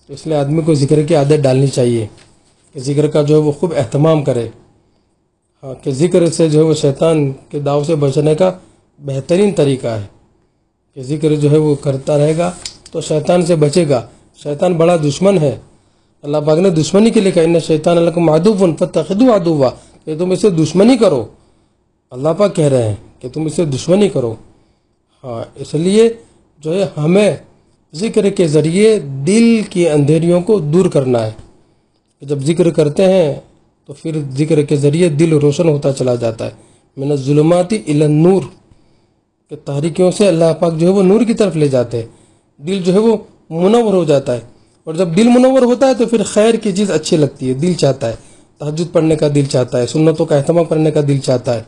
تو اس لیے آدمی کو ذکر کی عادت ڈالنی چاہیے کہ ذکر کا جو ہے وہ خوب اہتمام کرے، ہاں، کہ ذکر سے جو ہے وہ شیطان کے داؤ سے بچنے کا بہترین طریقہ ہے، کہ ذکر جو ہے وہ کرتا رہے گا تو شیطان سے بچے گا۔ شیطان بڑا دشمن ہے، اللہ پاک نے دشمنی کے لیے کہا ان الشیطان لکم عدو فاتخذوه عدوا، کہ تم اسے دشمنی کرو، اللہ پاک کہہ رہے ہیں کہ تم اسے دشمنی کرو۔ ہاں، اس لیے جو ہے ہمیں ذکر کے ذریعے دل کی اندھیریوں کو دور کرنا ہے، کہ جب ذکر کرتے ہیں تو پھر ذکر کے ذریعے دل روشن ہوتا چلا جاتا ہے، من الظلمات الی النور، کہ تاریکیوں سے اللہ پاک جو ہے وہ نور کی طرف لے جاتے ہیں، دل جو ہے وہ منور ہو جاتا ہے، اور جب دل منور ہوتا ہے تو پھر خیر کی چیز اچھی لگتی ہے، دل چاہتا ہے تہجد پڑھنے کا، دل چاہتا ہے سنتوں کا اہتمام کرنے کا، دل چاہتا ہے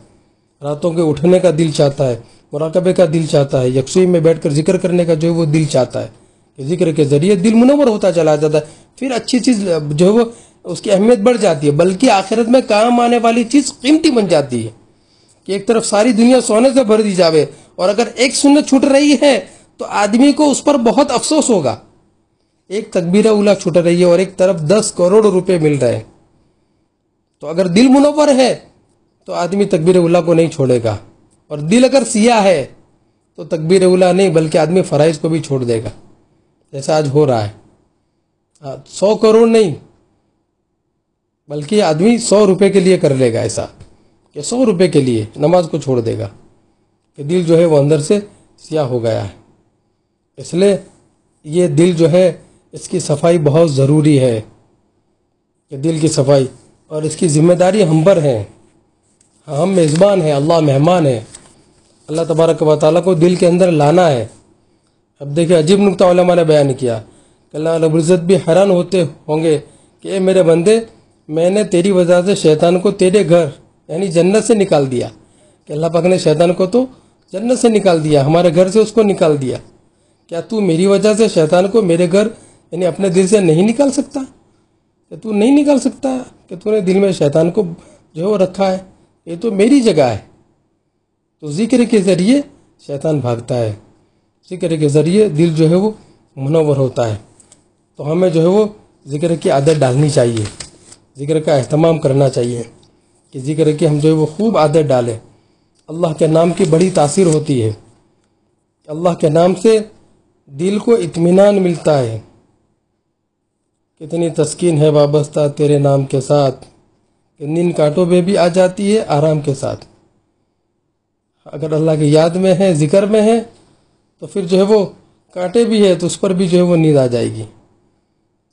راتوں کے اٹھنے کا، دل چاہتا ہے مراقبے کا، دل چاہتا ہے یکسوئی میں بیٹھ کر ذکر کرنے کا، جو ہے وہ دل چاہتا ہے کہ ذکر کے ذریعے دل منور ہوتا چلا جاتا ہے، پھر اچھی چیز جو ہے وہ اس کی اہمیت بڑھ جاتی ہے، بلکہ آخرت میں کام آنے والی چیز قیمتی بن جاتی ہے، کہ ایک طرف ساری دنیا سونے سے بھر دی جاوے، اور اگر ایک سنت چھوٹ رہی ہے تو آدمی کو اس پر بہت افسوس ہوگا، ایک تکبیرہ اولیٰ چھوٹ رہی ہے اور ایک طرف 10 کروڑ روپے مل رہے ہیں، تو اگر دل منور ہے تو آدمی تکبیر اولیٰ کو نہیں چھوڑے گا، اور دل اگر سیاہ ہے تو تکبیر اولیٰ نہیں بلکہ آدمی فرائض کو بھی چھوڑ دے گا، جیسا آج ہو رہا ہے۔ 100 کروڑ نہیں بلکہ آدمی 100 روپے کے لیے کر لے گا، ایسا کہ 100 روپے کے لیے نماز کو چھوڑ دے گا، کہ دل جو ہے وہ اندر سے سیاہ ہو گیا ہے۔ اس لیے یہ دل جو ہے اس کی صفائی بہت ضروری ہے، کہ دل کی صفائی، اور اس کی ذمہ داری ہم پر ہے، ہم میزبان ہیں، اللہ مہمان ہے، اللہ تبارک و تعالیٰ کو دل کے اندر لانا ہے۔ اب دیکھیں عجیب نکتہ علماء نے بیان کیا کہ اللہ رب العزت بھی حیران ہوتے ہوں گے کہ اے میرے بندے، میں نے تیری وجہ سے شیطان کو تیرے گھر یعنی جنت سے نکال دیا، کہ اللہ پاک نے شیطان کو تو جنت سے نکال دیا، ہمارے گھر سے اس کو نکال دیا، کیا تو میری وجہ سے شیطان کو میرے گھر یعنی اپنے دل سے نہیں نکال سکتا؟ کہ تو نہیں نکال سکتا، کہ تو نے دل میں شیطان کو جو ہے وہ رکھا ہے، یہ تو میری جگہ ہے۔ تو ذکر کے ذریعے شیطان بھاگتا ہے، ذکر کے ذریعے دل جو ہے وہ منور ہوتا ہے۔ تو ہمیں جو ہے وہ ذکر کی عادت ڈالنی چاہیے، ذکر کا اہتمام کرنا چاہیے، کہ ذکر کی ہم جو ہے وہ خوب عادت ڈالیں۔ اللہ کے نام کی بڑی تاثیر ہوتی ہے، اللہ کے نام سے دل کو اطمینان ملتا ہے، کتنی تسکین ہے وابستہ تیرے نام کے ساتھ، کہ نیند کانٹوں میں بھی آ جاتی ہے آرام کے ساتھ۔ اگر اللہ کی یاد میں ہے، ذکر میں ہے، تو پھر جو ہے وہ کانٹے بھی ہے تو اس پر بھی جو ہے وہ نیند آ جائے گی،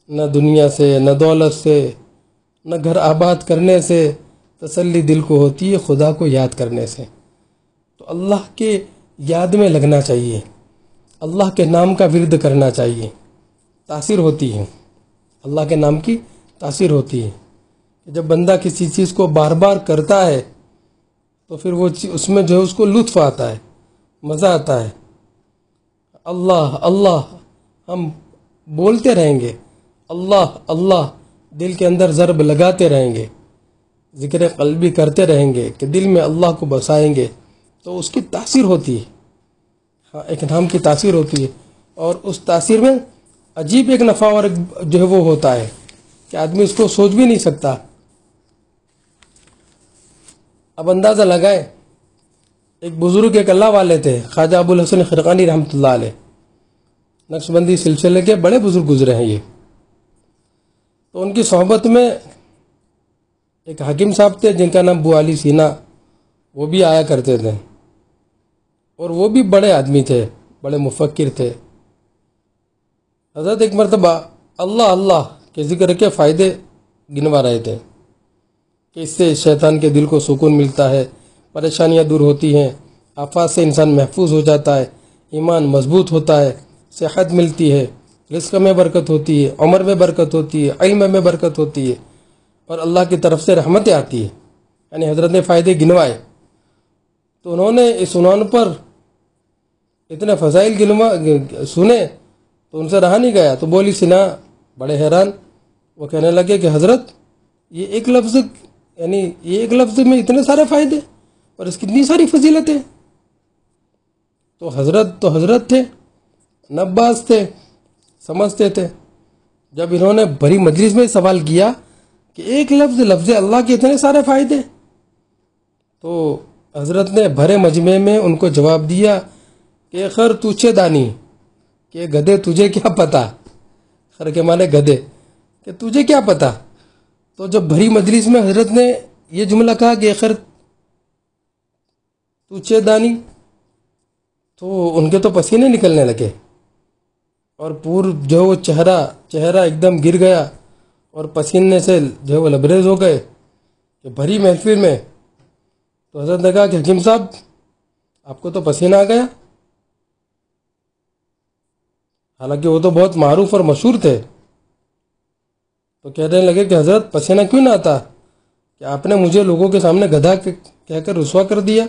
نہ دنیا سے، نہ دولت سے، نہ گھر آباد کرنے سے تسلی دل کو ہوتی ہے، خدا کو یاد کرنے سے۔ تو اللہ کے یاد میں لگنا چاہیے، اللہ کے نام کا ورد کرنا چاہیے، تاثیر ہوتی ہے، اللہ کے نام کی تاثیر ہوتی ہے۔ جب بندہ کسی چیز کو بار بار کرتا ہے تو پھر وہ اس میں جو ہے اس کو لطف آتا ہے، مزہ آتا ہے۔ اللہ اللہ ہم بولتے رہیں گے، اللہ اللہ دل کے اندر ضرب لگاتے رہیں گے، ذکر قلبی کرتے رہیں گے، کہ دل میں اللہ کو بسائیں گے، تو اس کی تاثیر ہوتی ہے، ہاں ایک نام کی تاثیر ہوتی ہے، اور اس تاثیر میں عجیب ایک نفع اور جو ہے وہ ہوتا ہے کہ آدمی اس کو سوچ بھی نہیں سکتا۔ اب اندازہ لگائیں، ایک بزرگ ایک اللہ والے تھے، خواجہ ابو الحسن خرقانی رحمۃ اللہ علیہ، نقش بندی سلسلے کے بڑے بزرگ گزرے ہیں یہ۔ تو ان کی صحبت میں ایک حاکم صاحب تھے جن کا نام ابو علی سینا، وہ بھی آیا کرتے تھے، اور وہ بھی بڑے آدمی تھے، بڑے مفکر تھے۔ حضرت ایک مرتبہ اللہ اللہ کے ذکر کے فائدے گنوا رہے تھے، کہ اس سے شیطان کے دل کو سکون ملتا ہے، پریشانیاں دور ہوتی ہیں، آفات سے انسان محفوظ ہو جاتا ہے، ایمان مضبوط ہوتا ہے، صحت ملتی ہے، رزق میں برکت ہوتی ہے، عمر میں برکت ہوتی ہے، علم میں برکت ہوتی ہے، اور اللہ کی طرف سے رحمتیں آتی ہے۔ یعنی حضرت نے فائدے گنوائے، تو انہوں نے اس عنوان پر اتنے فضائل سنے تو ان سے رہا نہیں گیا، تو بولی سنا بڑے حیران، وہ کہنے لگے کہ حضرت یہ ایک لفظ یعنی یہ ایک لفظ میں اتنے سارے فائدے اور اس کی اتنی ساری فضیلتیں۔ تو حضرت تھے، نباز تھے، سمجھتے تھے۔ جب انہوں نے بڑی مجلس میں سوال کیا کہ ایک لفظ اللہ کے اتنے سارے فائدے، تو حضرت نے بھرے مجمع میں ان کو جواب دیا کہ خر توچے دانی، کہ گدھے تجھے کیا پتہ، خر کے معنی گدھے، کہ تجھے کیا پتہ۔ تو جب بھری مجلس میں حضرت نے یہ جملہ کہا کہ خر توچے دانی، تو ان کے تو پسینے نکلنے لگے، اور جو وہ چہرہ ایک دم گر گیا، اور پسینے سے جو وہ لبریز ہو گئے، کہ بھری محفل میں تو حضرت نے کہا کہ حکیم صاحب آپ کو تو پسینہ آ گیا. حالانکہ وہ تو بہت معروف اور مشہور تھے. تو کہنے لگے کہ حضرت پسینہ کیوں نہ آتا کہ آپ نے مجھے لوگوں کے سامنے گدھا کہہ کر رسوا کر دیا.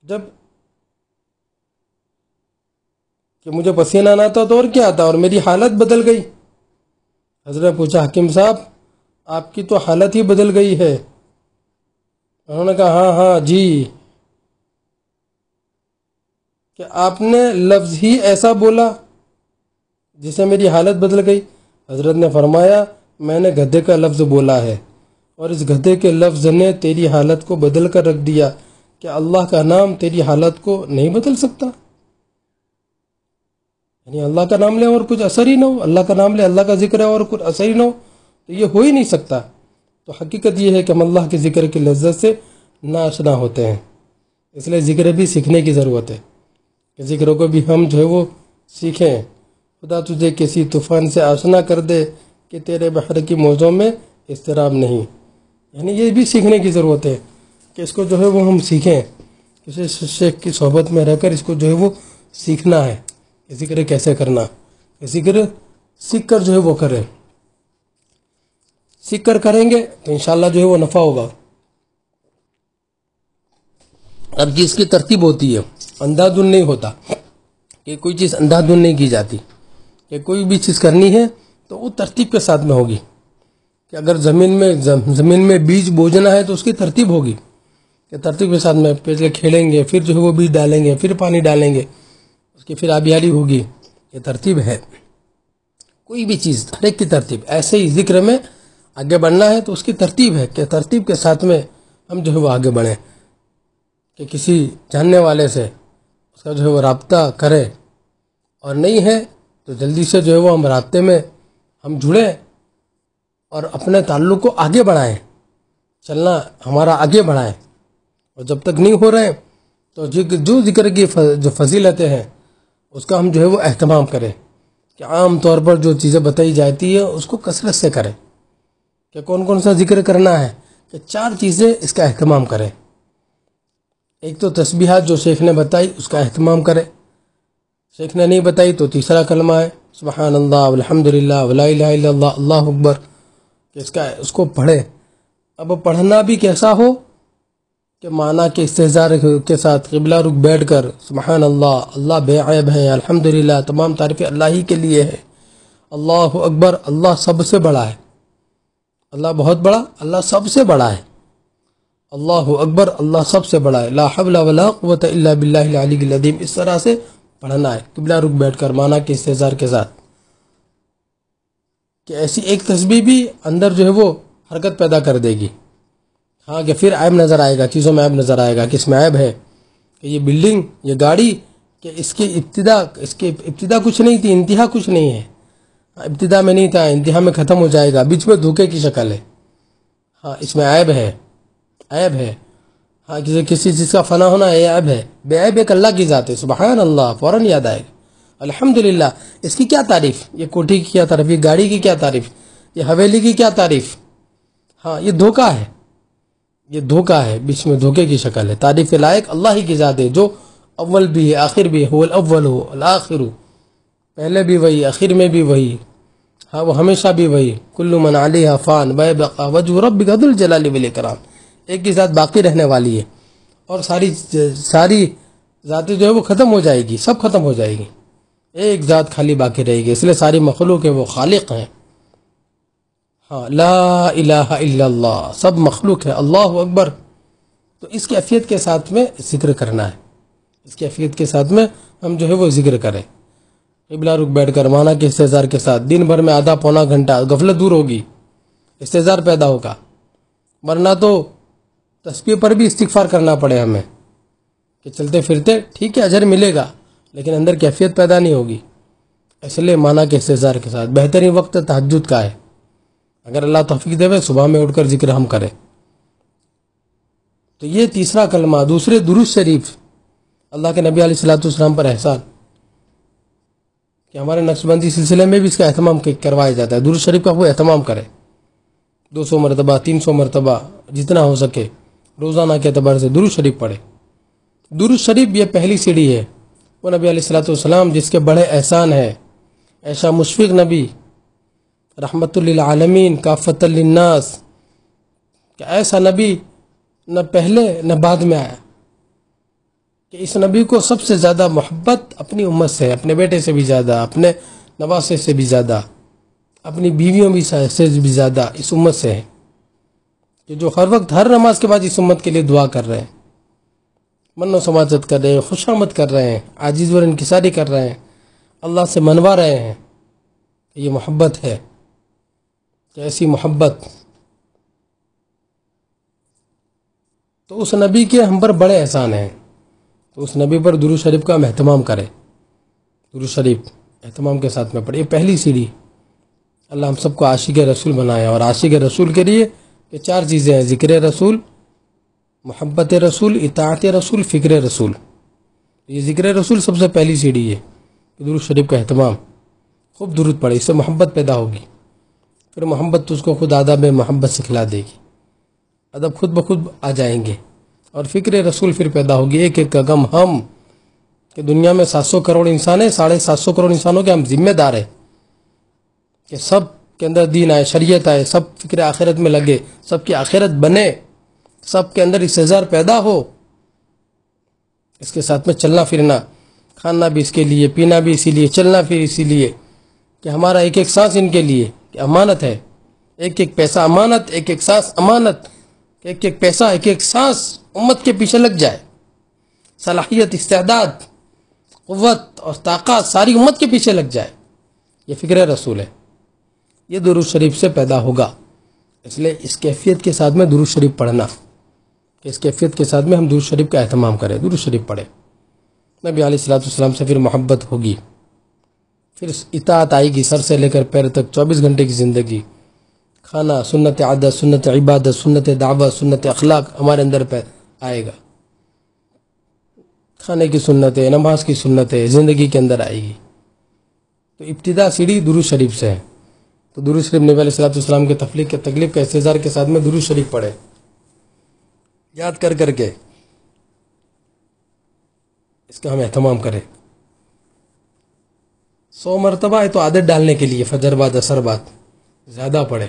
جب کہ مجھے پسینہ نہ آتا تو اور کیا آتا، اور میری حالت بدل گئی. حضرت نے پوچھا حکیم صاحب آپ کی تو حالت ہی بدل گئی ہے. انہوں نے کہا ہاں ہاں جی، کہ آپ نے لفظ ہی ایسا بولا جس سے میری حالت بدل گئی. حضرت نے فرمایا میں نے گدھے کا لفظ بولا ہے، اور اس گدھے کے لفظ نے تیری حالت کو بدل کر رکھ دیا. کہ اللہ کا نام تیری حالت کو نہیں بدل سکتا؟ یعنی اللہ کا نام لے اور کچھ اثر ہی نہ ہو، اللہ کا نام لے، اللہ کا ذکر ہے اور کچھ اثر ہی نہ ہو، تو یہ ہو ہی نہیں سکتا. تو حقیقت یہ ہے کہ ہم اللہ کے ذکر کی لذت سے ناآشنا ہوتے ہیں. اس لیے ذکر بھی سیکھنے کی ضرورت ہے کہ ذکر کو بھی ہم جو ہے وہ سیکھیں. خدا تجھے کسی طوفان سے آشنا کر دے کہ تیرے بحر کی موجوں میں اضطراب نہیں. یعنی یہ بھی سیکھنے کی ضرورت ہے کہ اس کو جو ہے وہ ہم سیکھیں. کسی شیخ کی صحبت میں رہ کر اس کو جو ہے وہ سیکھنا ہے کہ ذکر کیسے کرنا. ذکر سیکھ کر جو ہے وہ کریں. سیکھ کر کریں گے تو انشاءاللہ جو ہے وہ نفع ہوگا. اب جس کی ترتیب ہوتی ہے، اندھا دھند نہیں ہوتا کہ کوئی چیز اندھا دھند نہیں کی جاتی. کہ کوئی بھی چیز کرنی ہے تو وہ ترتیب کے ساتھ میں ہوگی. کہ اگر زمین میں بیج بوجنا ہے تو اس کی ترتیب ہوگی کہ ترتیب کے ساتھ میں پہلے کھیلیں گے، پھر جو ہے وہ بیج ڈالیں گے، پھر پانی ڈالیں گے، اس کی پھر آبیاری ہوگی. یہ ترتیب ہے. کوئی بھی چیز ہر ایک کی ترتیب. ایسے ہی ذکر میں آگے بڑھنا ہے تو اس کی ترتیب ہے کہ ترتیب کے ساتھ میں ہم جو ہے وہ آگے بڑھیں. کہ کسی جاننے والے سے اس کا جو ہے وہ رابطہ کریں، اور نہیں ہے تو جلدی سے جو ہے وہ ہم رابطے میں ہم جڑیں اور اپنے تعلق کو آگے بڑھائیں. چلنا ہمارا آگے بڑھائیں. اور جب تک نہیں ہو رہے تو جو ذکر کی جو فضیلتیں ہیں اس کا ہم جو ہے وہ اہتمام کریں. کہ عام طور پر جو چیزیں بتائی جاتی ہے اس کو کثرت سے کریں. کہ کون کون سا ذکر کرنا ہے، کہ 4 چیزیں اس کا اہتمام کریں. ایک تو تسبیحات جو شیخ نے بتائی اس کا اہتمام کریں. شیخ نے نہیں بتائی تو تیسرا کلمہ ہے سبحان اللہ والحمدللہ ولا الہ الا اللہ اللہ اکبر، کہ اس کو پڑھیں. اب پڑھنا بھی کیسا ہو کہ معنی کے استحضار کے ساتھ قبلہ رخ بیٹھ کر سبحان اللہ، اللہ بے عیب ہے، الحمدللہ تمام تعریفیں اللہ ہی کے لیے ہے، اللہ اکبر اللہ سب سے بڑا ہے، اللہ بہت بڑا، اللہ سب سے بڑا ہے، اللہ اکبر اللہ سب سے بڑا ہے، لا حول ولا قوت الا باللہ العلی العظیم. اس طرح سے پڑھنا ہے قبلہ رخ بیٹھ کر معنی کے استحضار کے ساتھ. کہ ایسی ایک تسبیح بھی اندر جو ہے وہ حرکت پیدا کر دے گی. ہاں کہ پھر عیب نظر آئے گا، چیزوں میں عیب نظر آئے گا کہ اس میں عیب ہے، کہ یہ بلڈنگ، یہ گاڑی، کہ اس کی ابتدا کچھ نہیں تھی، انتہا کچھ نہیں ہے. ابتدا میں نہیں تھا، انتہا میں ختم ہو جائے گا، بیچ میں دھوکے کی شکل ہے. ہاں اس میں عیب ہے، عیب ہے. ہاں کسی چیز کا فنا ہونا یہ عیب ہے. بے عیب ایک اللہ کی ذات ہے، سبحان اللہ فوراً یاد آئے گا. الحمدللہ اس کی کیا تعریف، یہ کوٹھی کی کیا تعریف، یہ گاڑی کی کیا تعریف، یہ حویلی کی کیا تعریف. ہاں یہ دھوکہ ہے، یہ دھوکہ ہے، بیچ میں دھوکے کی شکل ہے. تعریف کے لائق اللہ ہی کی ذات ہے جو اول بھی ہے آخر بھی ہے، هو الاول ہو الآخر، پہلے بھی وہی آخر میں بھی وہی. ہاں وہ ہمیشہ بھی وہی. کل من علیہا فان ویبقى وجہ ربک ذو الجلال والاکرام. ایک ہی ذات باقی رہنے والی ہے اور ساری ذاتیں جو ہے وہ ختم ہو جائے گی، سب ختم ہو جائے گی، ایک ذات خالی باقی رہے گی. اس لیے ساری مخلوق ہے وہ خالق ہیں. ہاں لا الہ الا اللہ، سب مخلوق ہے، اللہ اکبر. تو اس کیفیت کے ساتھ میں ذکر کرنا ہے. اس کیفیت کے ساتھ میں ہم جو ہے وہ ذکر کریں قبلہ رخ بیٹھ کر معنی کے استحضار کے ساتھ. دن بھر میں آدھا پونا گھنٹہ غفلت دور ہوگی، استحضار پیدا ہوگا. ورنہ تو تسبیح پر بھی استغفار کرنا پڑے ہمیں کہ چلتے پھرتے ٹھیک ہے اجر ملے گا لیکن اندر کیفیت پیدا نہیں ہوگی. اس لیے معنی کے استحضار کے ساتھ. بہترین وقت تہجد کا ہے. اگر اللہ توفیق دے صبح میں اٹھ کر ذکر ہم کریں تو یہ تیسرا کلمہ. دوسرے درود شریف، اللہ کے نبی علیہ الصلوۃ والسلام پر احسان کہ ہمارے نقشبندی سلسلے میں بھی اس کا اہتمام کروایا جاتا ہے. درود شریف کا وہ اہتمام کرے 200 مرتبہ 300 مرتبہ جتنا ہو سکے. روزانہ کے اعتبار سے درود شریف پڑھے. درود شریف یہ پہلی سیڑھی ہے. وہ نبی علیہ الصلوۃ والسلام جس کے بڑے احسان ہے، ایسا مشفق نبی، رحمت للعالمین، کافۃ للناس، کہ ایسا نبی نہ پہلے نہ بعد میں آیا کہ اس نبی کو سب سے زیادہ محبت اپنی امت سے، اپنے بیٹے سے بھی زیادہ، اپنے نواسے سے بھی زیادہ، اپنی بیویوں سے بھی زیادہ اس امت سے ہے، کہ جو ہر وقت ہر نماز کے بعد اس امت کے لیے دعا کر رہے ہیں، من و سماجت کر رہے ہیں، خوشامد کر رہے ہیں، عاجز و انکساری کر رہے ہیں، اللہ سے منوا رہے ہیں. یہ محبت ہے کہ ایسی محبت. تو اس نبی کے ہم پر بڑے احسان ہیں، تو اس نبی پر درود شریف کا ہم اہتمام کریں. درود شریف اہتمام کے ساتھ میں پڑھیں. یہ پہلی سیڑھی. اللہ ہم سب کو عاشق رسول بنائے. اور عاشق رسول کے لیے یہ 4 چیزیں ہیں: ذکر رسول، محبت رسول، اطاعت رسول، فکر رسول. یہ ذکر رسول سب سے پہلی سیڑھی ہے. درود شریف کا اہتمام. خوب درود پڑھے، اس سے محبت پیدا ہوگی. پھر محبت تو اس کو خود آداب محبت سکھلا دے گی، ادب خود بخود آ جائیں گے. اور فکر رسول پھر پیدا ہوگی. ایک ایک کا غم ہم، کہ دنیا میں 700 کروڑ انسان ہیں، 750 کروڑ انسانوں کے ہم ذمہ دار ہیں کہ سب کے اندر دین آئے، شریعت آئے، سب فکر آخرت میں لگے، سب کی آخرت بنے، سب کے اندر استحضار پیدا ہو. اس کے ساتھ میں چلنا پھرنا، کھانا بھی اس کے لیے، پینا بھی اسی لیے، چلنا پھر اسی لیے، کہ ہمارا ایک ایک سانس ان کے لیے کہ امانت ہے. ایک ایک پیسہ امانت، ایک ایک سانس امانت. ایک ایک پیسہ، ایک ایک سانس امت کے پیچھے لگ جائے. صلاحیت، استعداد، قوت اور طاقت ساری امت کے پیچھے لگ جائے. یہ فکر رسول ہے. یہ درود شریف سے پیدا ہوگا. اس لیے اس کیفیت کے ساتھ میں درود شریف پڑھنا، کہ اس کیفیت کے ساتھ میں ہم درود شریف کا اہتمام کریں، درود شریف پڑھیں. نبی علیہ الصلوۃ والسلام سے پھر محبت ہوگی، پھر اطاعت آئے گی، سر سے لے کر پیر تک 24 گھنٹے کی زندگی. کھانا سنت عادت، سنت عبادت، سنت دعوت، سنت اخلاق ہمارے اندر پہ آئے گا. کھانے کی سنت ہے، نماز کی سنت ہے، زندگی کے اندر آئے گی. تو ابتدا سیڑھی درود شریف سے ہے. تو درود شریف نبی علیہ الصلوۃ والسلام کے تکلیف کے استحضار کے ساتھ میں درود شریف پڑھے، یاد کر کر کے اس کا ہم اہتمام کریں. 100 مرتبہ ہے تو عادت ڈالنے کے لیے، فجر بعد، عصر بعد زیادہ پڑھے.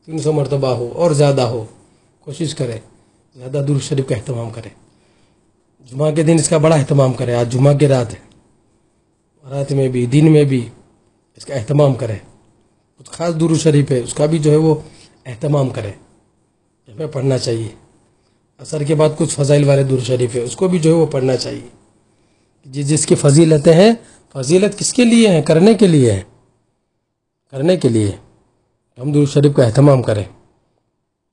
300 مرتبہ ہو اور زیادہ ہو، کوشش کرے زیادہ درود شریف کا اہتمام کرے. جمعہ کے دن اس کا بڑا اہتمام کرے. آج جمعہ کی رات ہے، رات میں بھی دن میں بھی اس کا اہتمام کرے. کچھ خاص درود شریف ہے، اس کا بھی جو ہے وہ اہتمام کرے، ہمیں پڑھنا چاہیے. عصر کے بعد کچھ فضائل والے درود شریف ہے، اس کو بھی جو ہے وہ پڑھنا چاہیے. جس کی فضیلتیں ہیں، فضیلت کس کے لیے ہیں؟ کرنے کے لیے ہیں، کرنے کے لیے. ہم درود شریف کا اہتمام کریں،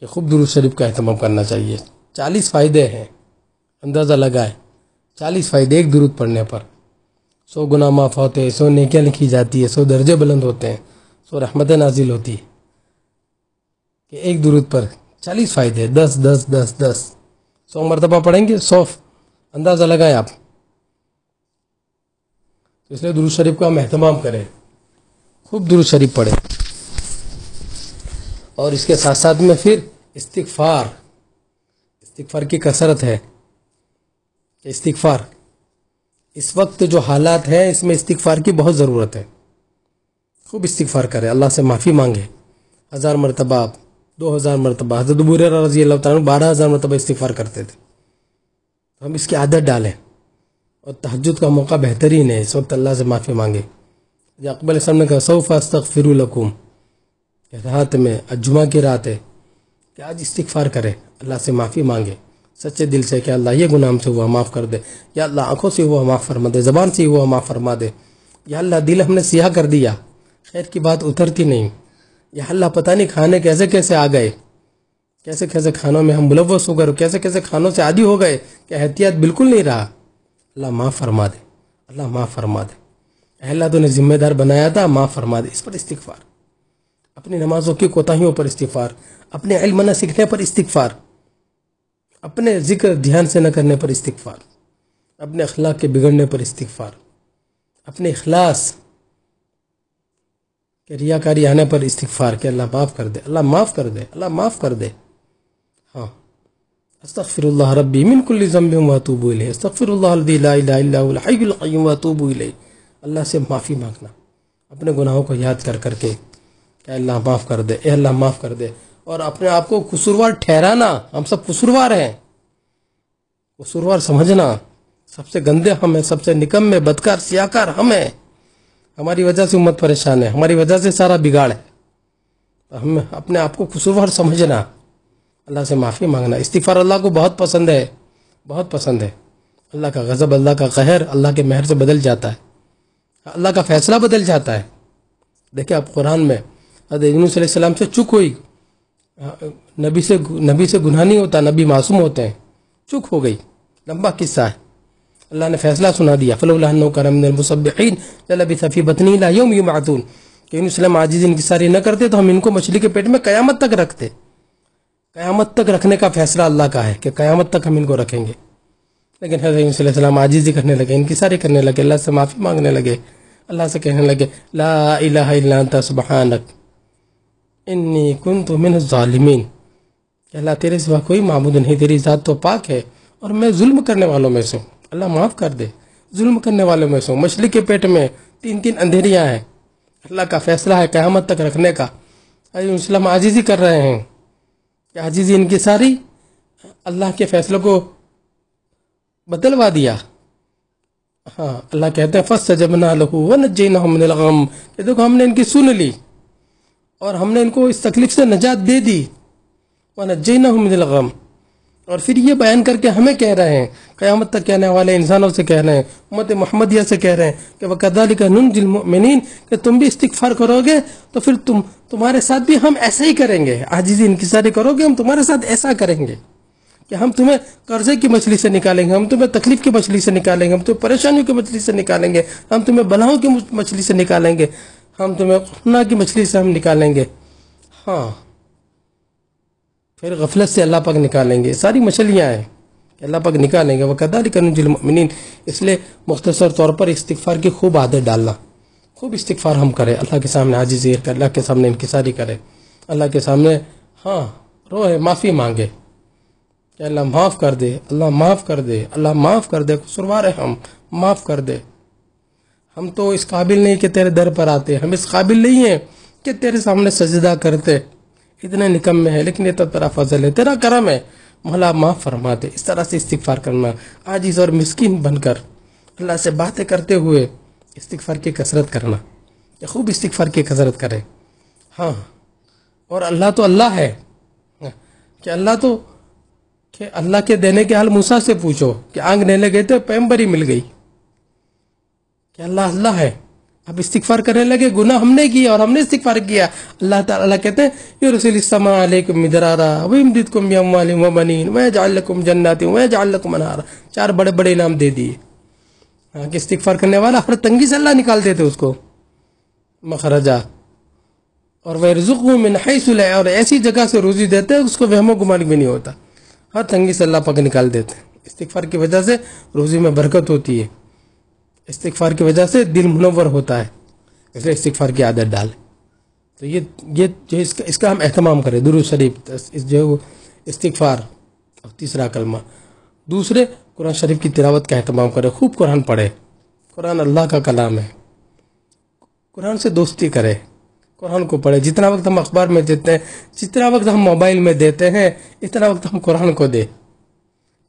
کہ خوب درود شریف کا اہتمام کرنا چاہیے. 40 فائدے ہیں، اندازہ لگائیں. 40 فائدے ایک درود پڑھنے پر. 100 گناہ معاف ہوتے ہیں، 100 نیکیاں لکھی جاتی ہے، 100 درجے بلند ہوتے ہیں، 100 رحمتیں نازل ہوتی ہے. کہ ایک درود پر 40 فائدے، 10 10 10 10. 100 مرتبہ پڑھیں گے، 100 اندازہ لگائیں آپ. اس لیے درود شریف کا ہم اہتمام کریں، خوب درود شریف پڑھیں. اور اس کے ساتھ ساتھ میں پھر استغفار کی کثرت ہے. استغفار اس وقت جو حالات ہیں، اس میں استغفار کی بہت ضرورت ہے. خوب استغفار کرے، اللہ سے معافی مانگے. 1000 مرتبہ، 2000 مرتبہ. حضرت ابو ہریرہ رضی اللہ تعالیٰ عنہ 12000 مرتبہ استغفار کرتے تھے. ہم اس کی عادت ڈالیں. اور تہجد کا موقع بہترین ہے، اس وقت اللہ سے معافی مانگے. یعقوب علیہ السلام نے کہا سوف استغفر لکم، کہ رات میں، جمعہ کی رات ہے، کہ آج استغفار کرے، اللہ سے معافی مانگے سچے دل سے، کہ اللہ یہ گناہ ہم سے ہوا معاف کر دے. یا اللہ آنکھوں سے ہوا معاف فرما دے، زبان سے ہوا معاف فرما دے. یا اللہ دل ہم نے سیاہ کر دیا، خیر کی بات اترتی نہیں. یا اللہ پتہ نہیں کھانے کیسے کیسے آ گئے، کیسے کیسے کھانوں میں ہم ملوث ہو گئے، کیسے کیسے کھانوں سے عادی ہو گئے کہ احتیاط بالکل نہیں رہا. اللہ معاف فرما دے، اللہ معاف فرما دے. اے اللہ تو نے ذمہ دار بنایا تھا، معاف فرما دے. اس پر استغفار. اپنی نمازوں کی کوتاہیوں پر استغفار، اپنے علم نہ سیکھنے پر استغفار، اپنے ذکر دھیان سے نہ کرنے پر استغفار، اپنے اخلاق کے بگڑنے پر استغفار، اپنے اخلاص کے ریاکاری آنے پر استغفار، کہ اللہ معاف کر دے، اللہ معاف کر دے، اللہ معاف کر دے. ہاں، استغفر اللہ ربی من کل ذنب واتوب الیہ، استغفر اللہ الذی لا الہ الا هو الحی القیوم واتوب الیہ، اللہ سے معافی مانگنا اپنے گناہوں کو یاد کر کر کے کہ اللہ معاف کر دے، اے اللہ معاف کر دے، اور اپنے آپ کو قصوروار ٹھہرانا، ہم سب قصوروار ہیں، قصوروار سمجھنا، سب سے گندے ہم ہیں، سب سے نکمے بدکار سیاکار ہم ہیں، ہماری وجہ سے امت پریشان ہے، ہماری وجہ سے سارا بگاڑ ہے، تو ہم اپنے آپ کو قصوروار سمجھنا، اللہ سے معافی مانگنا۔ استغفار اللہ کو بہت پسند ہے، بہت پسند ہے۔ اللہ کا غضب، اللہ کا قہر اللہ کے مہر سے بدل جاتا ہے، اللہ کا فیصلہ بدل جاتا ہے۔ دیکھیں آپ قرآن میں حضرت یونس علیہ السلام سے چک ہوئی، نبی سے گناہ نہیں ہوتا، نبی معصوم ہوتے ہیں، چک ہو گئی، لمبا قصہ ہے، اللہ نے فیصلہ سنا دیا، فلولا انہ کان من المسبحین للبث فی بطنہ الی یوم یبعثون، کہ یونس علیہ السلام عاجزی انکساری نہ کرتے تو ہم ان کو مچھلی کے پیٹ میں قیامت تک رکھتے۔ قیامت تک رکھنے کا فیصلہ اللہ کا ہے کہ قیامت تک ہم ان کو رکھیں گے، لیکن حضرت یونس علیہ السلام عاجزی کرنے لگے، انکساری کرنے لگے، اللہ سے معافی مانگنے لگے، اللہ سے کہنے لگے لا الہ الا انت سبحانک انی کنت من الظالمین، کہ اللہ تیرے سوا کوئی معبود نہیں، تیری ذات تو پاک ہے اور میں ظلم کرنے والوں میں سے ہوں، اللہ معاف کر دے، ظلم کرنے والوں میں سے ہوں۔ مچھلی کے پیٹ میں 3 اندھیریاں ہیں، اللہ کا فیصلہ ہے قیامت تک رکھنے کا، یونس السلام عاجزی کر رہے ہیں کہ عاجزی انکساری اللہ کے فیصلے کو بدلوا دیا۔ ہاں اللہ کہتے ہیں فاستجبنا لہ ونجیناہ من الغم، کہ دیکھو ہم نے ان کی سن لی اور ہم نے ان کو اس تکلیف سے نجات دے دی، ونجیناہ من الغم، اور پھر یہ بیان کر کے ہمیں کہہ رہے ہیں، قیامت تک کہنے والے انسانوں سے کہہ رہے ہیں، امت محمدیہ سے کہہ رہے ہیں کہ وَكَذَلِكَ نُنْجِي الْمُؤْمِنِينَ، کہ تم بھی استغفار کرو گے تو پھر تمہارے ساتھ بھی ہم ایسا ہی کریں گے، عاجزی انکساری کرو گے ہم تمہارے ساتھ ایسا کریں گے کہ ہم تمہیں قرضے کی مچھلی سے نکالیں گے، ہم تمہیں تکلیف کی مچھلی سے نکالیں گے، ہم تمہیں پریشانیوں کی مچھلی سے نکالیں گے، ہم تمہیں بلاؤں کی مچھلی سے نکالیں گے، ہم تمہیں گناہ کی مچھلی سے ہم نکالیں گے۔ ہاں پھر غفلت سے اللہ پاک نکالیں گے، ساری مچھلیاں ہیں کہ اللہ پاک نکالیں گے، وَكَذَلِكَ نُنْجِي الْمُؤْمِنِينَ۔ اس لیے مختصر طور پر استغفار کی خوب عادت ڈالنا، خوب استغفار ہم کریں، اللہ کے سامنے عاجزی کریں، اللہ کے سامنے انکساری کریں، اللہ کے سامنے روئے، معافی مانگے کہ اللہ معاف کر دے، اللہ معاف کر دے، اللہ معاف کر دے، قصوروار ہے ہم، معاف کر دے، ہم تو اس قابل نہیں کہ تیرے در پر آتے، ہم اس قابل نہیں ہیں کہ تیرے سامنے سجدہ کرتے، اتنے نکمے ہیں، لیکن یہ تو تیرا فضل ہے، تیرا کرم ہے، مولا معاف فرما دے۔ اس طرح سے استغفار کرنا، عاجز اور مسکین بن کر اللہ سے باتیں کرتے ہوئے استغفار کی کثرت کرنا، کہ خوب استغفار کی کثرت کرے۔ ہاں اور اللہ تو اللہ ہے کہ اللہ کے دینے کے حال موسیٰ سے پوچھو کہ آنکھ دینے گئے تھے پیغمبری مل گئی، کہ اللہ ہے۔ اب استغفار کرنے لگے، گناہ ہم نے کیا اور ہم نے استغفار کیا، اللہ تعالیٰ کہتے ہیں یرسل السماء علیکم مدرارا ویمددکم باموال وبنین ویجعل لکم جنات ویجعل لکم انہارا، 4 بڑے بڑے انعام دے دیے کہ استغفار کرنے والا ہر تنگی سے اللہ نکال دیتے اس کو مخرجہ، اور ویرزقہ من حیث لا، اور ایسی جگہ سے روزی دیتے اس کو وہم و گمان بھی نہیں ہوتا، ہر تنگی سے اللہ پاک نکال دیتے۔ استغفار کی وجہ سے روزی میں برکت ہوتی ہے، استغفار کی وجہ سے دل منور ہوتا ہے، اس لیے استغفار کی عادت ڈال۔ تو یہ جو اس کا ہم اہتمام کریں، درود شریف، جو استغفار، اور تیسرا کلمہ۔ دوسرے قرآن شریف کی تلاوت کا اہتمام کرے، خوب قرآن پڑھے، قرآن اللہ کا کلام ہے، قرآن سے دوستی کرے، قرآن کو پڑھے۔ جتنا وقت ہم اخبار میں دیتے ہیں، جتنا وقت ہم موبائل میں دیتے ہیں، اتنا وقت ہم قرآن کو دیں،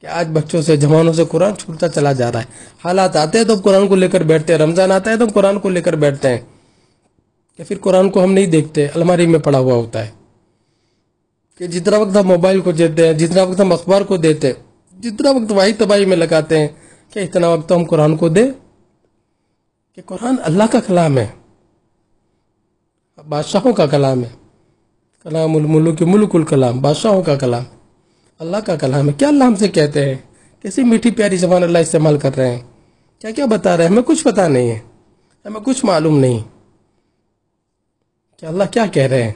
کہ آج بچوں سے، جوانوں سے قرآن چھوٹتا چلا جا رہا ہے۔ حالات آتے ہیں تو قرآن کو لے کر بیٹھتے ہیں، رمضان آتا ہے تو قرآن کو لے کر بیٹھتے ہیں، کہ پھر قرآن کو ہم نہیں دیکھتے، الماری میں پڑا ہوا ہوتا ہے۔ کہ جتنا وقت ہم موبائل کو دیتے ہیں، جتنا وقت ہم اخبار کو دیتے ہیں، جتنا وقت واہی تباہی میں لگاتے ہیں، کہ اتنا وقت ہم قرآن کو دیں، کہ قرآن اللہ کا کلام ہے، بادشاہوں کا کلام ہے، کلام الملوک ملک الکلام، بادشاہوں کا کلام، اللہ کا کلام ہے۔ کیا اللہ ہم سے کہتے ہیں، کیسی میٹھی پیاری زبان اللہ استعمال کر رہے ہیں، کیا کیا بتا رہے ہیں، ہمیں کچھ پتہ نہیں ہے، ہمیں کچھ معلوم نہیں کہ اللہ کیا کہہ رہے ہیں،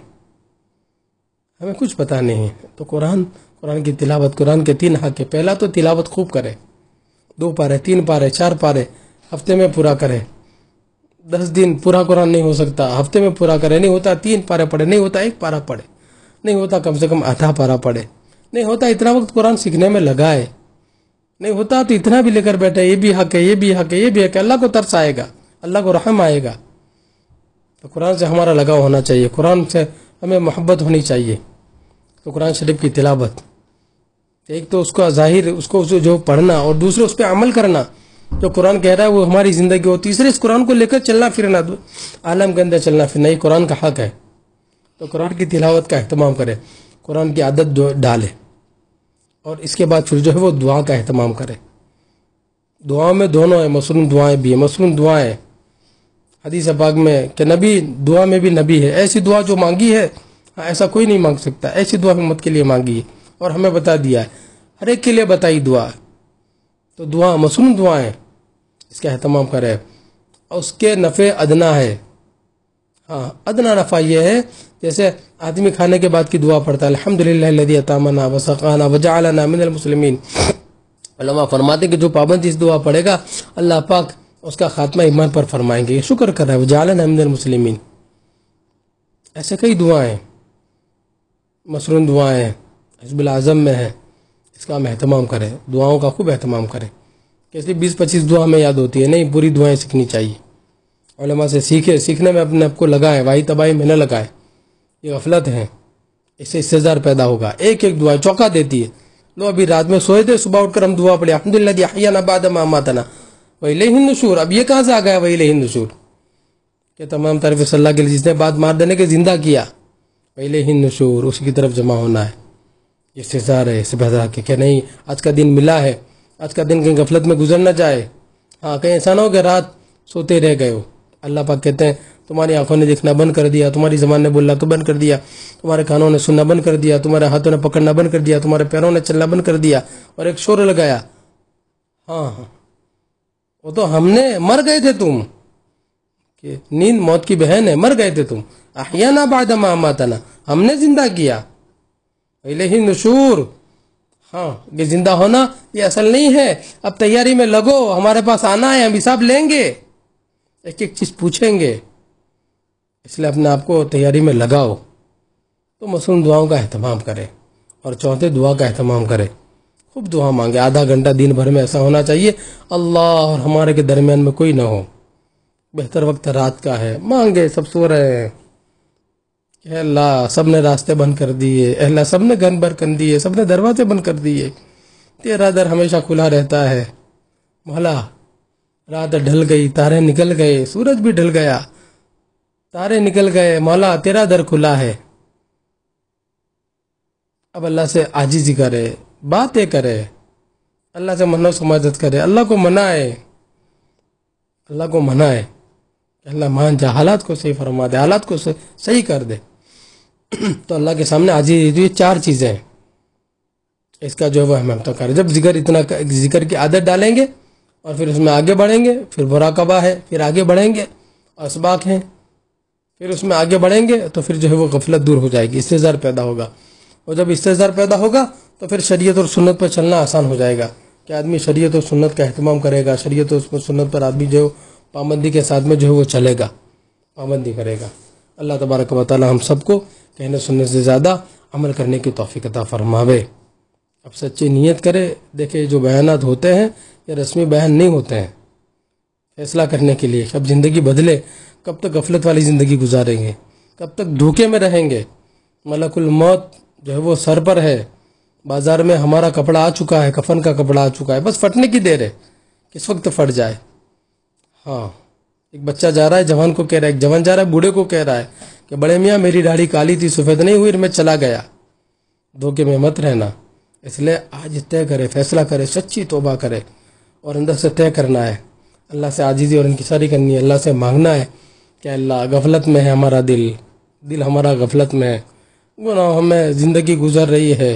ہمیں کچھ پتہ نہیں ہے۔ تو قرآن کی تلاوت، قرآن کے 3 حق ہے۔ پہلا تو تلاوت خوب کرے، 2 پارے، 3 پارے، 4 پارے ہفتے میں پورا کرے۔ 10 دن پورا قرآن نہیں ہو سکتا، ہفتے میں پورا کرے، نہیں ہوتا 3 پارے پڑھے، نہیں ہوتا 1 پارہ پڑھے، نہیں ہوتا کم سے کم آدھا پارہ پڑھے، نہیں ہوتا اتنا وقت قرآن سیکھنے میں لگا ہے، نہیں ہوتا تو اتنا بھی لے کر بیٹھے یہ بھی حق ہے، یہ بھی حق ہے، یہ بھی حق ہے، اللہ کو ترس آئے گا، اللہ کو رحم آئے گا۔ تو قرآن سے ہمارا لگاؤ ہونا چاہیے، قرآن سے ہمیں محبت ہونی چاہیے۔ تو قرآن شریف کی تلاوت، ایک تو اس کا ظاہر، اس کو جو پڑھنا، اور دوسرے اس پہ عمل کرنا، جو قرآن کہہ رہا ہے وہ ہماری زندگی ہو، تیسرے اس قرآن کو لے کر چلنا پھرنا، عالم کے اندر چلنا پھرنا، یہ قرآن کا حق ہے۔ تو قرآن کی تلاوت کا اہتمام کرے، قرآن کی عادت ڈالے، اور اس کے بعد پھر جو ہے وہ دعا کا اہتمام کرے۔ دعاؤں میں دونوں ہیں، مصنون دعائیں بھی ہیں، مصنون دعائیں حدیث پاک میں کہ نبی دعا میں بھی نبی ہے، ایسی دعا جو مانگی ہے ایسا کوئی نہیں مانگ سکتا، ایسی دعا امت کے لیے مانگی ہے اور ہمیں بتا دیا ہے، ہر ایک کے لیے بتائی دعا۔ تو دعا مصنون دعائیں، اس کا اہتمام کرے، اور اس کے نفع ادنا ہے۔ ہاں ادنا نفع یہ ہے، جیسے آدمی کھانے کے بعد کی دعا پڑھتا ہے، الحمدللہ الذی اطعمنا وسقانا وجعلنا من المسلمین۔ علماء فرماتے ہیں کہ جو پابند اس دعا پڑھے گا اللہ پاک اس کا خاتمہ ایمان پر فرمائیں گے، یہ شکر کر رہا ہے، وجعلنا من المسلمین۔ ایسے کئی دعائیں مصنون دعائیں حزب العظم میں ہیں، اس کا ہم اہتمام کریں، دعاؤں کا خوب اہتمام کریں۔ کیسے 20-25 دعا ہمیں یاد ہوتی ہے، نہیں پوری دعائیں سیکھنی چاہیے، علماء سے سیکھے، سیکھنے میں اپنے آپ کو لگائیں، واہی تباہی میں نہ لگائیں، یہ غفلت ہے، اس سے استحضار پیدا ہوگا۔ ایک ایک دعا چوکا دیتی ہے، لو ابھی رات میں سوئے تھے، صبح اٹھ کر ہم دعا پڑھے، الحمدللہ الذی احیانا بعد ما اماتنا والیہ النشور۔ اب یہ کہاں سے آ گیا والیہ النشور؟ کہ تمام تعریف صلی اللہ کے لیے جس نے بعد مار دینے کے زندہ کیا، والیہ النشور، اسی کی طرف جمع ہونا ہے۔ یہ استحضار ہے، اس پیدا کہ نہیں آج کا دن ملا ہے، آج کا دن کہیں غفلت میں گزر نہ جائے۔ ہاں کہیں ایسا نہ ہو کہ رات سوتے رہ گئے ہو۔ اللہ پاک کہتے ہیں تمہاری آنکھوں نے دیکھنا بند کر دیا، تمہاری زبان نے بولنا تو بند کر دیا، تمہارے کانوں نے سننا بند کر دیا، تمہارے ہاتھوں نے پکڑنا بند کر دیا، تمہارے پیروں نے چلنا بند کر دیا، اور ایک شور لگایا، ہاں وہ تو ہم نے مر گئے تھے تم، کہ نیند موت کی بہن ہے، مر گئے تھے تم، احیانا بعد ما اماتنا، ہم نے زندہ کیا، الیہ النشور۔ ہاں یہ زندہ ہونا یہ اصل نہیں ہے، اب تیاری میں لگو، ہمارے پاس آنا ہے، ہم حساب لیں گے، ایک ایک چیز پوچھیں گے، اس لیے اپنے آپ کو تیاری میں لگاؤ۔ تو مصنون دعاؤں کا اہتمام کرے، اور چوتھے دعا کا اہتمام کرے، خوب دعا مانگے، آدھا گھنٹہ دن بھر میں ایسا ہونا چاہیے اللہ اور ہمارے کے درمیان میں کوئی نہ ہو، بہتر وقت رات کا ہے، مانگے، سب سو رہے ہیں کہ اللہ سب نے راستے بند کر دیے، اللہ سب نے گھر بند کر دیے، سب نے دروازے بند کر دیے، تیرا در ہمیشہ کھلا رہتا ہے مولا۔ رات ڈھل گئی، تارے نکل گئے، سورج بھی ڈھل گیا، تارے نکل گئے، مولا تیرا در کھلا ہے۔ اب اللہ سے عاجزی کرے، باتیں کرے، اللہ سے منو سماجت کرے، اللہ کو منائے، اللہ کو منائے کہ اللہ مان جا، حالات کو صحیح فرما دے، حالات کو صحیح کر دے۔ تو اللہ کے سامنے عاجزی، یہ 4 چیزیں ہیں، اس کا جو ہے وہ ہم تو کریں۔ جب ذکر کی عادت ڈالیں گے اور پھر اس میں آگے بڑھیں گے، پھر مراقبہ ہے، پھر آگے بڑھیں گے، اسباق ہیں، پھر اس میں آگے بڑھیں گے تو پھر جو ہے وہ غفلت دور ہو جائے گی، استحضار پیدا ہوگا، اور جب استحضار پیدا ہوگا تو پھر شریعت اور سنت پر چلنا آسان ہو جائے گا، کہ آدمی شریعت اور سنت کا اہتمام کرے گا، شریعت اور سنت پر آدمی جو پابندی کے ساتھ میں جو ہے وہ چلے گا، پابندی کرے گا۔ اللہ تبارک و تعالی ہم سب کو کہنے سننے سے زیادہ عمل کرنے کی توفیق عطا فرماوے۔ اب سچی نیت کرے، دیکھیں جو بیانات ہوتے ہیں یہ رسمی بیان نہیں ہوتے ہیں، فیصلہ کرنے کے لیے کب زندگی بدلے، کب تک غفلت والی زندگی گزاریں گے، کب تک دھوکے میں رہیں گے، ملک الموت جو ہے وہ سر پر ہے، بازار میں ہمارا کپڑا آ چکا ہے، کفن کا کپڑا آ چکا ہے، بس پھٹنے کی دیر ہے، کس وقت پھٹ جائے۔ ہاں ایک بچہ جا رہا ہے، جوان کو کہہ رہا ہے، ایک جوان جا رہا ہے، بوڑھے کو کہہ رہا ہے کہ بڑے میاں میری داڑھی کالی تھی، سفید نہیں ہوئی، میں چلا گیا۔ دھوکے میں مت رہنا، اس لیے آج طے کرے، فیصلہ کرے، سچی توبہ کرے، اور اندر سے طے کرنا ہے، اللہ سے عاجزی اور انکساری کرنی ہے، اللہ سے مانگنا ہے کہ اللہ غفلت میں ہے ہمارا دل ہمارا غفلت میں ہے، گناہوں میں زندگی گزر رہی ہے،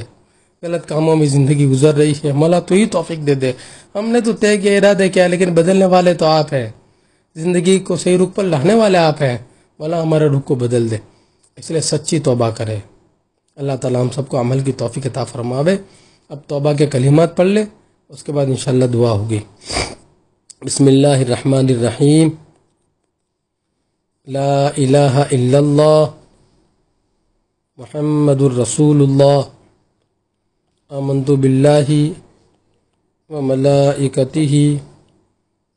غلط کاموں میں زندگی گزر رہی ہے، مولا تو ہی توفیق دے دے، ہم نے تو طے کیا، ارادے کیا، لیکن بدلنے والے تو آپ ہیں، زندگی کو صحیح رخ پر لانے والے آپ ہیں، مولا ہمارے رخ کو بدل دے، اس لیے سچی توبہ کرے۔ اللہ تعالی ہم سب کو عمل کی توفیق عطا فرماوے۔ اب توبہ کے کلمات پڑھ لے، اس کے بعد انشاءاللہ دعا ہوگی۔ بسم اللہ الرحمن الرحیم، لا الہ الا اللہ محمد الرسول اللہ آمنت باللہ وملائکتہ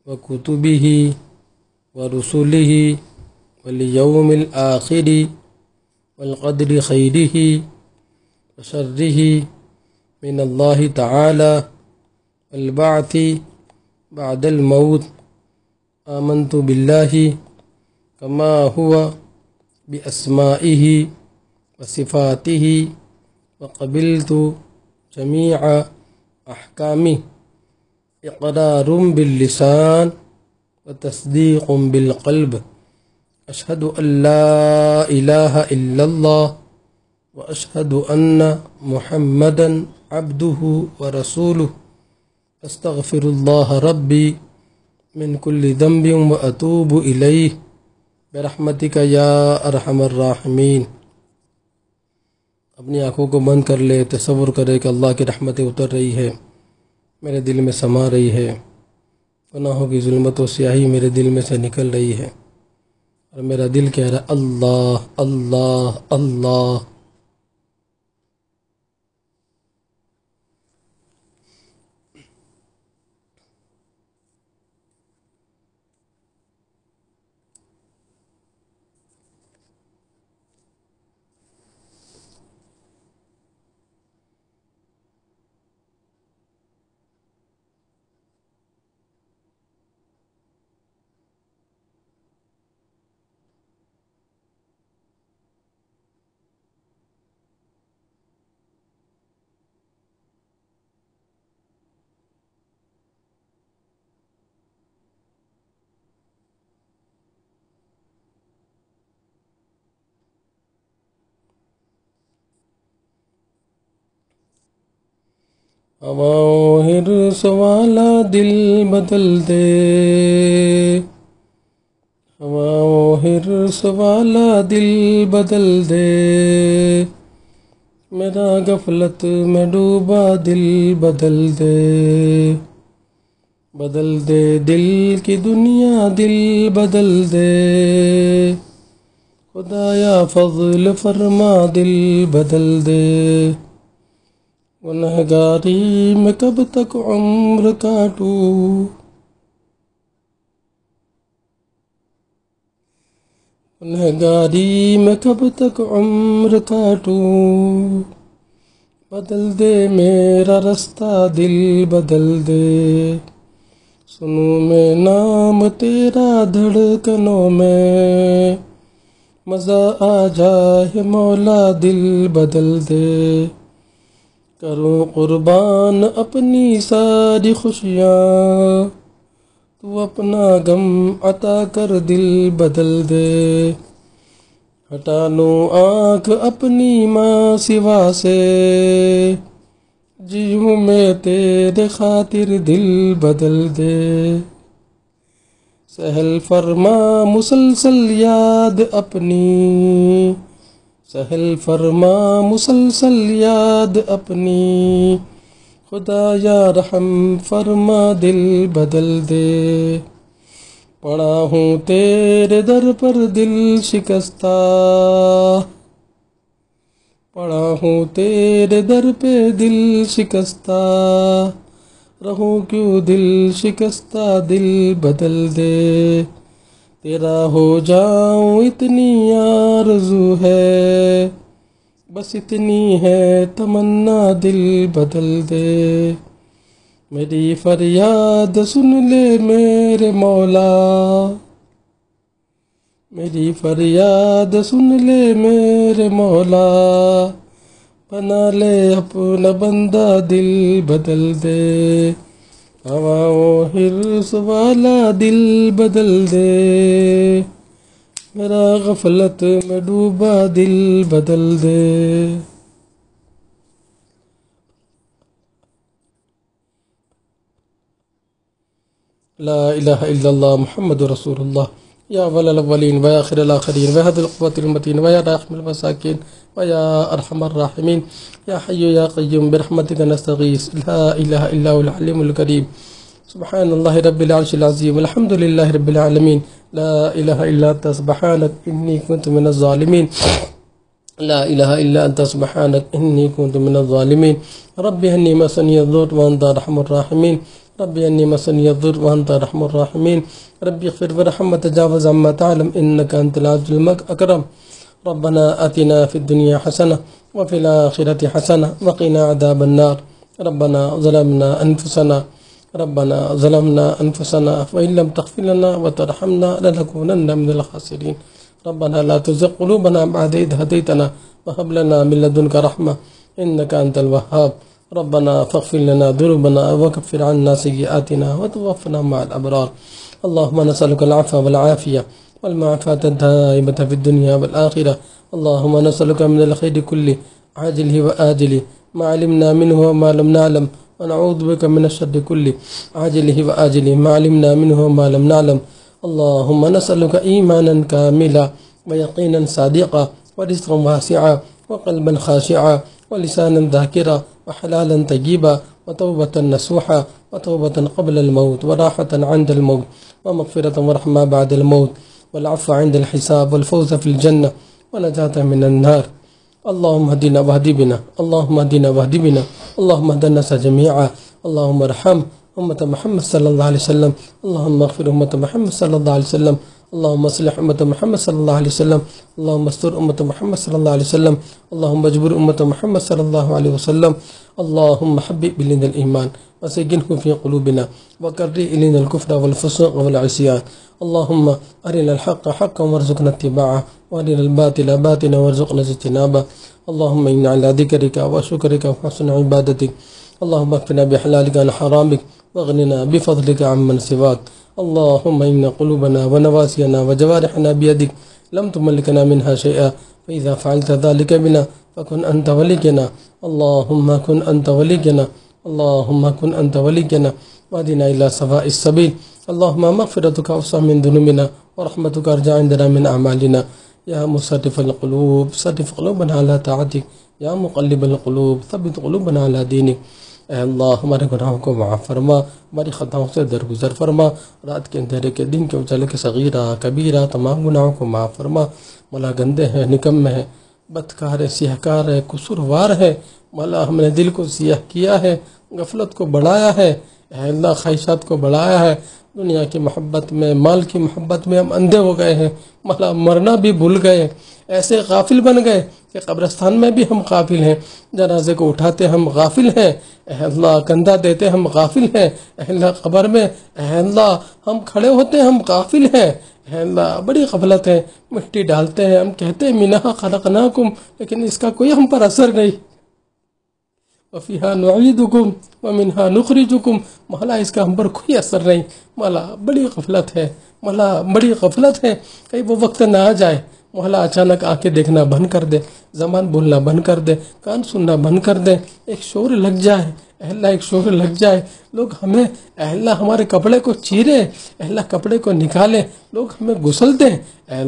وکتبہ ورسلہ والیوم الآخر والقدر خیرہ وشرہ من اللہ تعالی والبعث بعد الموت آمنت باللہ کما ہوا بأسمائہ وصفاتہ وقبلت جمیع احکامہ اقرار باللسان وتصدیق بالقلب اشہد ان لا الہ الا اللہ واشہد ان محمدا عبدہ ورسولہ استغفر اللہ ربی من کل ذنب واتوب الیہ برحمتک یا ارحم الراحمین۔ اپنی آنکھوں کو بند کر لے، تصور کرے کہ اللہ کی رحمتیں اتر رہی ہے، میرے دل میں سما رہی ہے، گناہوں کی ظلمت و سیاہی میرے دل میں سے نکل رہی ہے، اور میرا دل کہہ رہا ہے اللہ اللہ اللہ۔ ہواؤں حرص والا دل بدل دے، ہواؤں حرص والا دل بدل دے، میرا غفلت میں ڈوبا دل بدل دے، بدل دے دل کی دنیا دل بدل دے، خدایا فضل فرما دل بدل دے، گنہگاری میں کب تک عمر کاٹوں، گنہگاری میں کب تک عمر کاٹوں، بدل دے میرا رستہ دل بدل دے، سنوں میں نام تیرا دھڑکنوں میں، مزہ آ جائے مولا دل بدل دے، کروں قربان اپنی ساری خوشیاں، تو اپنا غم عطا کر دل بدل دے، ہٹا لوں آنکھ اپنی ماں سوا سے، جیوں میں تیرے خاطر دل بدل دے، سہل فرما مسلسل یاد اپنی، سہل فرما مسلسل یاد اپنی، خدا یا رحم فرما دل بدل دے، پڑا ہوں تیرے در پر دل شکستہ، پڑا ہوں تیرے در پہ دل شکستہ، رہوں کیوں دل شکستہ دل بدل دے، تیرا ہو جاؤں اتنی آرزو ہے، بس اتنی ہے تمنا دل بدل دے، میری فریاد سن لے میرے مولا، میری فریاد سن لے میرے مولا، بنا لے اپنا بندہ دل بدل دے، ہواؤں حرص والا دل بدل دے، میرا غفلت میں ڈوبا دل بدل دے۔ لا الہ الا اللہ محمد رسول اللہ، یا اول الاولین و آخر الاخرین و حد القوة المتین و یا راحم المساکین و یا ارحم الراحمین، یا حی یا قیوم برحمتک نستغیث، لا الہ الا هو العلیم الکریم، سبحان اللہ رب العرش العظیم، الحمد للہ رب العالمین، لا الہ الا انت سبحانک انی کنت من الظالمین۔ لا إله إلا أنت سبحانك إني كنت من الظالمين. ربي أني مسني الضر وأنت أرحم الراحمين. ربي أني مسني الضر وأنت أرحم الراحمين. ربي اغفر وارحم وتجاوز عما تعلم إنك أنت العزيز الأكرم. ربنا آتنا في الدنيا حسنة وفي الآخرة حسنة وقنا عذاب النار. ربنا ظلمنا أنفسنا وإن لم تغفر لنا وترحمنا لنكونن من الخاسرين. ربنا لا تزغ قلوبنا بعد إذ هديتنا وهب لنا من لدنك رحمة إنك أنت الوهاب. ربنا فاغفر لنا ذنوبنا وكفر عنا سيئاتنا وتوفنا مع الأبرار. اللهم نسألك العفو والعافية والمعافاة الدائمة في الدنيا والآخرة. اللهم نسألك من الخير كله عاجله وآجله ما علمنا منه وما لم نعلم، ونعوذ بك من الشر كله عاجله وآجله ما علمنا منه وما لم نعلم. اللهم نسألك إيمانا كاملا ويقينا صادقا ورزقا واسعا وقلبا خاشعا ولسانا ذاكرا وحلالا طيبا وتوبة نصوحا وتوبة قبل الموت وراحة عند الموت ومغفرة ورحمة بعد الموت والعفو عند الحساب والفوز في الجنة ونجاة من النار. اللهم اهدنا واهد بنا، اللهم اهدنا واهد بنا، اللهم اهد الناس جميعا. اللهم ارحم أمة محمد صلى الله عليه وسلم. اللهم اغفر أمة محمد صلى الله عليه وسلم. اللهم اصلح أمة محمد صلى الله عليه وسلم. اللهم استر أمة محمد صلى الله عليه وسلم. اللهم اجبر أمة محمد صلى الله عليه وسلم. اللهم حبب إلينا الإيمان وسكنه في قلوبنا وكره إلينا الكفر والفسوق والعصيان. اللهم أرنا الحق حقا وارزقنا اتباعه وأرنا الباطل باطلا وارزقنا اجتنابه. اللهم إنا على ذكرك وشكرك وحسن عبادتك. اللهم اكفنا بحلالك عن حرامك واغننا بفضلك عمن سواك. اللهم إن قلوبنا ونواسينا وجوارحنا بيدك لم تملكنا منها شيئا، فإذا فعلت ذلك بنا فكن أنت ولينا. اللهم كن أنت ولينا، اللهم كن أنت ولينا واهدنا إلى سواء السبيل. اللهم مغفرتك أوسع من ذنوبنا ورحمتك أرجى عندنا من أعمالنا. يا مصرف القلوب صرف قلوبنا على طاعتك، یا مقلب القلوب ثبت قلوبنا على دینک. اے اللہ ہمارے گناہوں کو معاف فرما، ہماری خطاؤں سے درگزر فرما، رات کے اندھیرے کے دن کے اجالے کے صغیرہ کبیرہ تمام گناہوں کو معاف فرما. مولا گندے ہیں، نکمے ہیں، بدکار ہے، سیاہ کار ہے، قصوروار ہے. مولا ہم نے دل کو سیاہ کیا ہے، غفلت کو بڑھایا ہے، اے اللہ خواہشات کو بڑھایا ہے. دنیا کی محبت میں، مال کی محبت میں ہم اندھے ہو گئے ہیں. مولا مرنا بھی بھول گئے، ایسے غافل بن گئے کہ قبرستان میں بھی ہم غافل ہیں، جنازے کو اٹھاتے ہم غافل ہیں. اے اللہ کندھا دیتے ہم غافل ہیں. اے اللہ قبر میں اے اللہ ہم کھڑے ہوتے ہم غافل ہیں. اے اللہ بڑی غفلت ہے. مٹی ڈالتے ہیں، ہم کہتے ہیں منہا خلقناکم، لیکن اس کا کوئی ہم پر اثر نہیں. وفیہا نعیدکم ومنہا نخرجکم، مولا اس کا ہم پر کوئی اثر نہیں. مولا بڑی غفلت ہے، مولا بڑی غفلت ہے. کہیں وہ وقت نہ آ جائے مولا اچانک آنکھیں دیکھنا بند کر دے، زبان بولنا بند کر دے، کان سننا بند کر دے، ایک شور لگ جائے. اے اللہ ایک شور لگ جائے، لوگ ہمیں اے اللہ ہمارے کپڑے کو چیرے، اے اللہ کپڑے کو نکالے، لوگ ہمیں غسل دیں. اے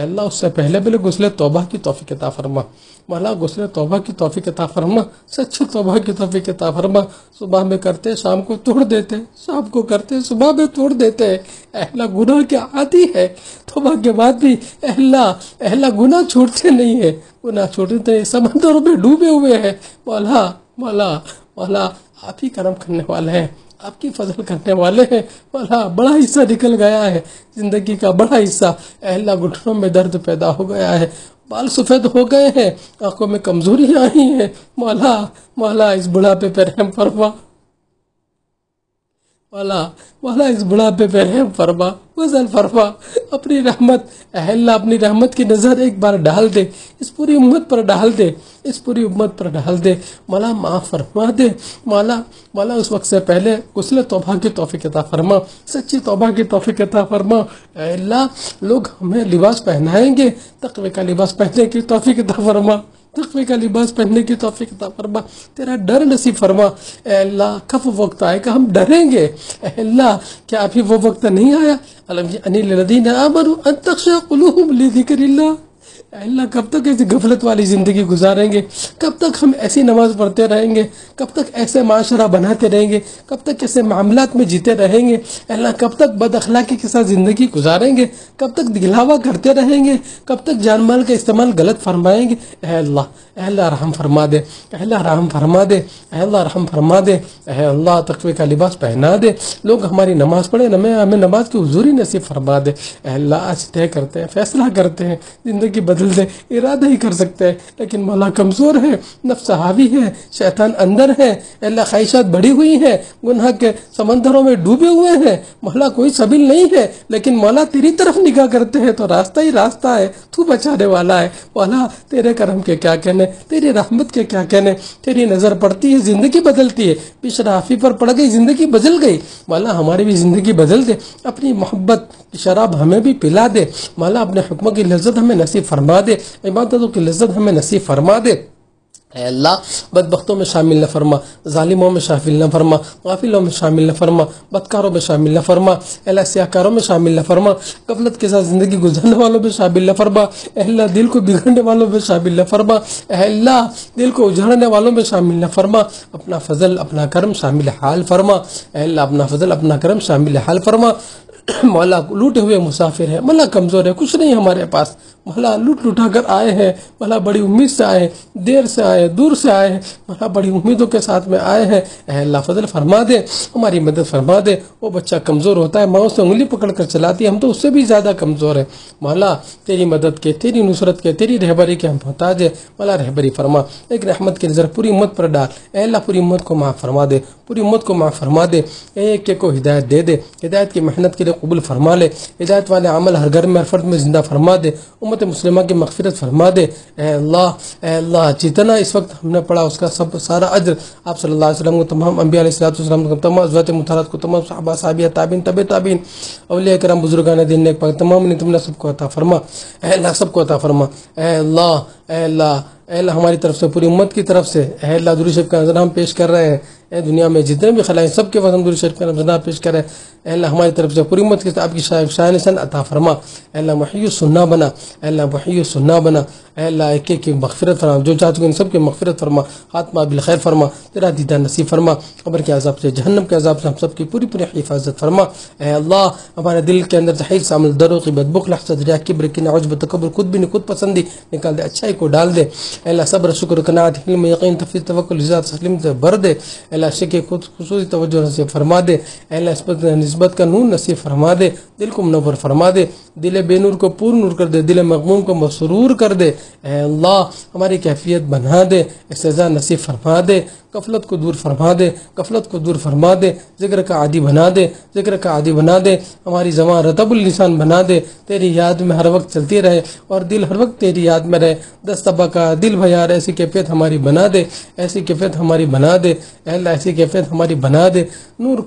اللہ اس سے پہلے غسل توبہ کی توفیق عطا فرما. مولا غسل توبہ کی توفیق عطا فرما، سچی توبہ کی توفیق عطا فرما. صبح میں کرتے شام کو توڑ دیتے، شام کو کرتے صبح میں توڑ دیتے. اے اللہ گناہ کے عادی ہے، توبہ کے بعد بھی اے اللہ گناہ چھوڑتے نہیں ہے، گناہ چھوڑتے ہیں، سمندروں میں ڈوبے ہوئے ہیں. مولا آپ ہی کرم کرنے والے ہیں، آپ کی فضل کرنے والے ہیں. مولا بڑا حصہ نکل گیا ہے، زندگی کا بڑا حصہ. اے اللہ گھٹنوں میں درد پیدا ہو گیا ہے، بال سفید ہو گئے ہیں، آنکھوں میں کمزوری آئی ہیں. مولا اس بڑھاپے پہ رحم فرما. مولا اس بڑھاپے پہ رحم فرما، فضل فرما. اپنی رحمت اے اللہ اپنی رحمت کی نظر ایک بار ڈال دے، اس پوری امت پر ڈال دے، اس پوری امت پر ڈال دے. مولا معاف فرما دے. مولا اس وقت سے پہلے غسل توبہ کی توفیق عطا فرما، سچی توبہ کی توفیق عطا فرما. اے اللہ لوگ ہمیں لباس پہنائیں گے، تقوی کا لباس پہننے کی توفیق عطا فرما، تقوی کا لباس پہننے کی توفیق عطا فرما. تیرا ڈر نصیب فرما. اے اللہ کب وقت آئے گا ہم ڈریں گے. اے اللہ کیا ابھی وہ وقت نہیں آیا؟ الم یعن للذین آمنوا ان تخشع قلوبهم لذکر اللہ. اے اللہ کب تک ایسی غفلت والی زندگی گزاریں گے؟ کب تک ہم ایسی نماز پڑھتے رہیں گے؟ کب تک ایسے معاشرہ بناتے رہیں گے؟ کب تک ایسے معاملات میں جیتے رہیں گے؟ اے اللہ کب تک بد اخلاقی کے ساتھ زندگی گزاریں گے؟ کب تک دکھلاوا کرتے رہیں گے؟ کب تک جان مال کا استعمال غلط فرمائیں گے؟ اے اللہ رحم فرما دے، اے اللہ رحم فرما دے، اے اللہ رحم فرما دے، اے اللہ تقوی کا لباس پہنا دے، لوگ ہماری نماز پڑھیں، ہمیں نماز کی حضوری نصیب فرما دے۔ اے اللہ آج طے کرتے ہیں، فیصلہ کرتے ہیں، زندگی بدل دے، ارادہ ہی کر سکتے ہیں لیکن مولا کمزور ہے، نفس حاوی ہے، شیطان اندر ہے، اے اللہ خواہشات بڑھی ہوئی ہیں، گناہ کے سمندروں میں ڈوبے ہوئے ہیں، مولا کوئی سبیل نہیں ہے، لیکن مولا تیری طرف نگاہ کرتے ہیں تو راستہ ہی راستہ ہے، تو بچانے والا ہے۔ مولا تیرے کرم کے کیا کہنے، تیری رحمت کے کیا کہنے، تیری نظر پڑتی ہے زندگی بدلتی ہے، بشرافی پر پڑ گئی زندگی بدل گئی، مولا ہماری بھی زندگی بدل دے، اپنی محبت کی شراب ہمیں بھی پلا دے، مولا اپنے حکموں کی لذت ہمیں نصیب فرما دے، عبادتوں کی لذت ہمیں نصیب فرما دے۔ اے اللہ بدبختوں میں شامل نہ فرما، ظالموں میں شامل نہ فرما، غافلوں میں شامل نہ فرما، بدکاروں میں شامل نہ فرما، اے اللہ سیاہکاروں میں شامل نہ فرما، غفلت کے ساتھ زندگی گزارنے والوں میں شامل نہ فرما، اے اللہ دل کو بگڑنے والوں میں شامل نہ فرما، اے اللہ دل کو اجاڑنے والوں میں شامل نہ فرما، اپنا فضل اپنا کرم شامل حال فرما، اے اللہ اپنا فضل اپنا کرم شامل حال فرما۔ مولا لوٹے ہوئے مسافر ہیں، مولا کمزور ہے، کچھ نہیں ہمارے پاس، مولا لوٹ لٹا کر آئے ہیں، مولا بڑی امید سے آئے ہیں، دیر سے آئے ہیں، دور سے آئے ہیں، مولا بڑی امیدوں کے ساتھ میں آئے ہیں، اے اللہ فضل فرما دے، ہماری مدد فرما دے۔ وہ بچہ کمزور ہوتا ہے، ماں اسے انگلی پکڑ کر چلاتی ہے، ہم تو اس سے بھی زیادہ کمزور ہیں، مولا تیری مدد کے، تیری نصرت کے، تیری رہبری کے ہم محتاج ہیں، مولا رہبری فرما، ایک رحمت کی نظر پوری امت پر ڈال، اے اللہ پوری امت کو معاف فرما دے، پوری امت کو معاف فرما دے، ایک ایک کو ہدایت دے دے، ہدایت کی محنت کے لیے قبول فرما لے، ہدایت والے عمل ہر گھر میں ہر فرد میں زندہ فرما دے، امت مسلمہ کی مغفرت فرما دے۔ اے اللہ جتنا اس وقت ہم نے پڑھا اس کا سارا اجر آپ صلی اللہ علیہ وسلم کو، تمام انبیاء علیہ السلام کو، تمام ازواج مطہرات کو، تمام صحابہ صحابیہ تابعین تابعین اولیاء کرام بزرگان دین نیک پاک تمام نے تم نے سب کو عطا فرما، اے اللہ سب کو عطا فرما۔ اے اللہ اے اللہ اے اللہ ہماری طرف سے پوری امت کی طرف سے اے اللہ درود شریف کا نذرانہ ہم پیش کر رہے ہیں، اے دنیا میں جتنے بھی خلائق سب کے واسطے ہم درود شریف کا نذرانہ پیش کر رہے ہیں، اے اللہ ہماری طرف سے پوری امت کے ساتھ آپ کی شان سن عطا فرما، اے اللہ محی السنہ بنا، اے اللہ محی السنہ بنا، اے اللہ ایک ایک کی مغفرت فرما، جو چاہتے ہیں ان سب کی مغفرت فرما، خاتمہ بالخیر فرما، تیرا دیدار نصیب فرما، قبر کے عذاب سے جہنم کے عذاب سے ہم سب کی پوری حفاظت فرما۔ اے اللہ ہمارے دل کے اندر تحیر سامل درو کی بد بخل حسد ریا کبر کینہ عجب تکبر خود بھی خود پسندی نکال دے، اچھائی کو ڈال دے، اے اللہ صبر شکر قناعت علم یقین تفویض توکل ذات تسلیم سے بھر دے، اے اللہ شک خود خصوصی توجہ نصیب فرما دے، اے اللہ نسبت کا نور نصیب فرما دے، دل کو منور فرما دے، دل بے نور کو پور نور کر دے، دل مغموم کو مسرور کر دے، اے اللہ ہماری کیفیت بنا دے، استعزاء نصیب فرما دے، غفلت کو دور فرما دے، غفلت کو دور فرما دے، ذکر کا عادی بنا دے، ذکر کا عادی بنا دے، ہماری زبان رطب اللسان بنا دے، تیری یاد میں ہر وقت چلتی رہے اور دل ہر وقت تیری یاد میں رہے، دس طبع کا دل بھیار ایسی کیفیت ہماری بنا دے، ایسی کیفیت ہماری بنا دے، اے اللہ ایسی کیفیت ہماری بنا دے، نور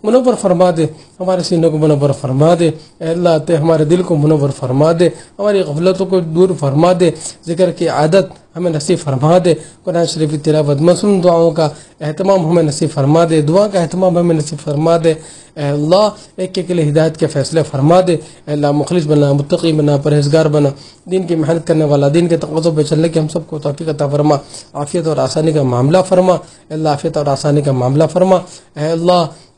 منور فرما دے، ہمارے سینوں کو منور فرما دے، اے اللہ تے ہمارے دل کو منور فرما دے، ہماری غفلتوں کو دور فرما دے، ذکر کی عادت ہمیں نصیب فرما دے، قرآن شریف کی تلاوت معصوم دعاؤں کا اہتمام ہمیں نصیب فرما دے، دعا کا اہتمام ہمیں نصیب فرما دے، اے اللہ ایک ایک کے لیے ہدایت کے فیصلے فرما دے، اے اللہ مخلص بنا، متقی بنا، پرہیزگار بنا، دین کی محنت کرنے والا، دین کے تقاضوں پہ چلنے کے ہم سب کو توفیق عطا فرما، عافیت اور آسانی کا معاملہ فرما، اے اللہ عافیت اور آسانی کا معاملہ فرما، اے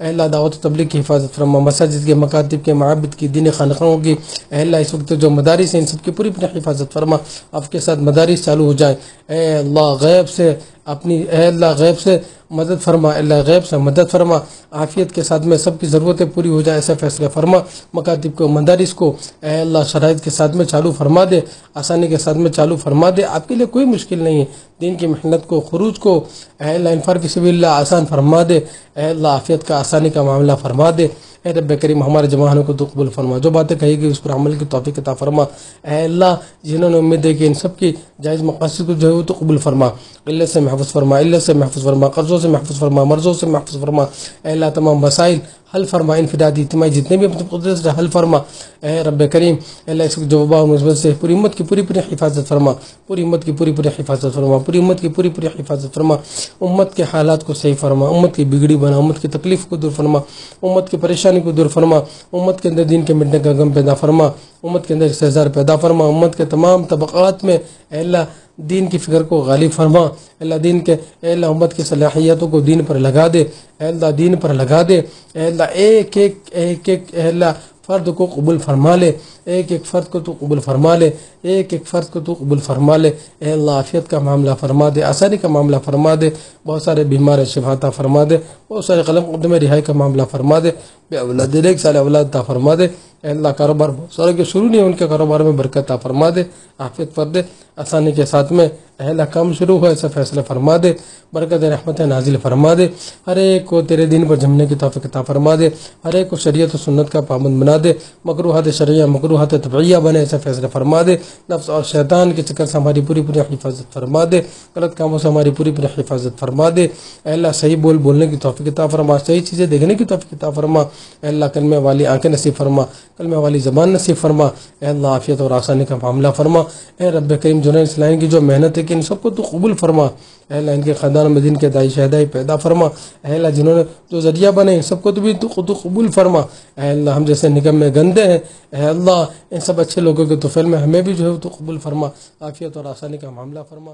اللہ دعوت و تبلیغ کی حفاظت فرما، مساجد کے، مکاتب کے، معابد کی، دین خانقاہوں کی، اے اللہ اس وقت جو مدارس ہیں ان سب کی پوری حفاظت فرما، آپ کے ساتھ مدارس چالو ہو جائیں، اے اللہ غیب سے اے اللہ غیب سے مدد فرما، اے اللہ غیب سے مدد فرما، عافیت کے ساتھ میں سب کی ضرورتیں پوری ہو جائیں، ایسے فیصلے فرما، مکاتب کو، مدارس کو اے اللہ شرائط کے ساتھ میں چالو فرما دے، آسانی کے ساتھ میں چالو فرما دے، آپ کے لیے کوئی مشکل نہیں ہے، دین کی محنت کو، خروج کو اے اللہ انفاق فی سبیل اللہ آسان فرما دے، اے اللہ عافیت کا، آسانی کا معاملہ فرما دے، اے رب کریم ہمارے جماعتوں کو تو قبول فرما، جو باتیں کہی گئی اس پر عمل کی توفیق عطا فرما، اے اللہ جنہوں نے امید ہے کہ ان سب کی جائز مقاصد کو جو ہے وہ تو قبول فرما، علت سے محفوظ فرما، علت سے محفوظ فرما، قرضوں سے محفوظ فرما، مرضوں سے محفوظ فرما، اے اللہ تمام مسائل حل فرما، انفرادی اجتماعی جتنے بھی اپنی قدرت سے حل فرما، اے رب کریم اے اللہ اس جو وبا و مثبت سے پوری امت کی پوری حفاظت فرما، پوری امت کی پوری حفاظت فرما، پوری امت کی پوری حفاظت فرما، امت کے حالات کو صحیح فرما، امت کی بگڑی بنا، امت کی تکلیف کو دور فرما، امت کی پریشانی کو دور فرما، امت کے اندر دین کے مٹنے کا غم پیدا فرما، امت کے اندر استحضار پیدا فرما، امت کے تمام طبقات میں اے اللہ دین کی فکر کو غالب فرما، اے اللہ دین کے اے اللہ امت کی صلاحیتوں کو دین پر لگا دے، اے اللہ دین پر لگا دے، اے اللہ ایک ایک اے اللہ فرد کو قبول فرما لے، ایک ایک فرد کو تو قبول فرما لے، ایک ایک فرد کو تو قبول فرما لے، اے اللہ عافیت کا معاملہ فرما دے، آسانی کا معاملہ فرما دے، بہت سارے بیمار شفا عطا فرما دے، بہت سارے قلم قدم رہائی کا معاملہ فرما دے، بے اولاد ایک سال اولاد عطا فرما دے، اے اللہ کاروبار بہت سارے کے شروع نہیں، ان کے کاروبار میں برکت عطا فرما دے، عافیت کر دے، آسانی کے ساتھ میں اے اللہ کام شروع ہو ایسا فیصلہ فرما دے، برکت رحمت نازل فرما دے، ہر ایک کو تیرے دین پر جمنے کی توفیق عطا فرما دے، ہر ایک کو شریعت و سنت کا پابند بنا دے، مکروہات شرعیہ مکروہات طبعیہ بنے ایسا فیصلہ فرما دے، نفس اور شیطان کے چکر سے ہماری پوری حفاظت فرما دے، غلط کاموں سے ہماری پوری حفاظت فرما دے، اے اللہ صحیح بولنے کی توفیق عطا فرما، صحیح چیزیں دیکھنے کی توفیق عطا فرما، اے اللہ کلمہ والی آنکھیں نصیب فرما، کلمہ والی زبان نصیب فرما، اے اللہ عافیت اور آسانی کا معاملہ فرما، اے رب کریم جنید اسلامی کی جو محنت ہے کہ ان سب کو تو قبول فرما، اے اللہ ان کے خاندان میں دین کے داعی شہدائی پیدا فرما، اے اللہ جنہوں نے جو ذریعہ بنے ان سب کو تو بھی تو قبول فرما، اے اللہ ہم جیسے نگم میں گندے ہیں اے اللہ ان سب اچھے لوگوں کے طفیل میں ہمیں بھی جو ہے تو قبول فرما، عافیت اور آسانی کا معاملہ فرما۔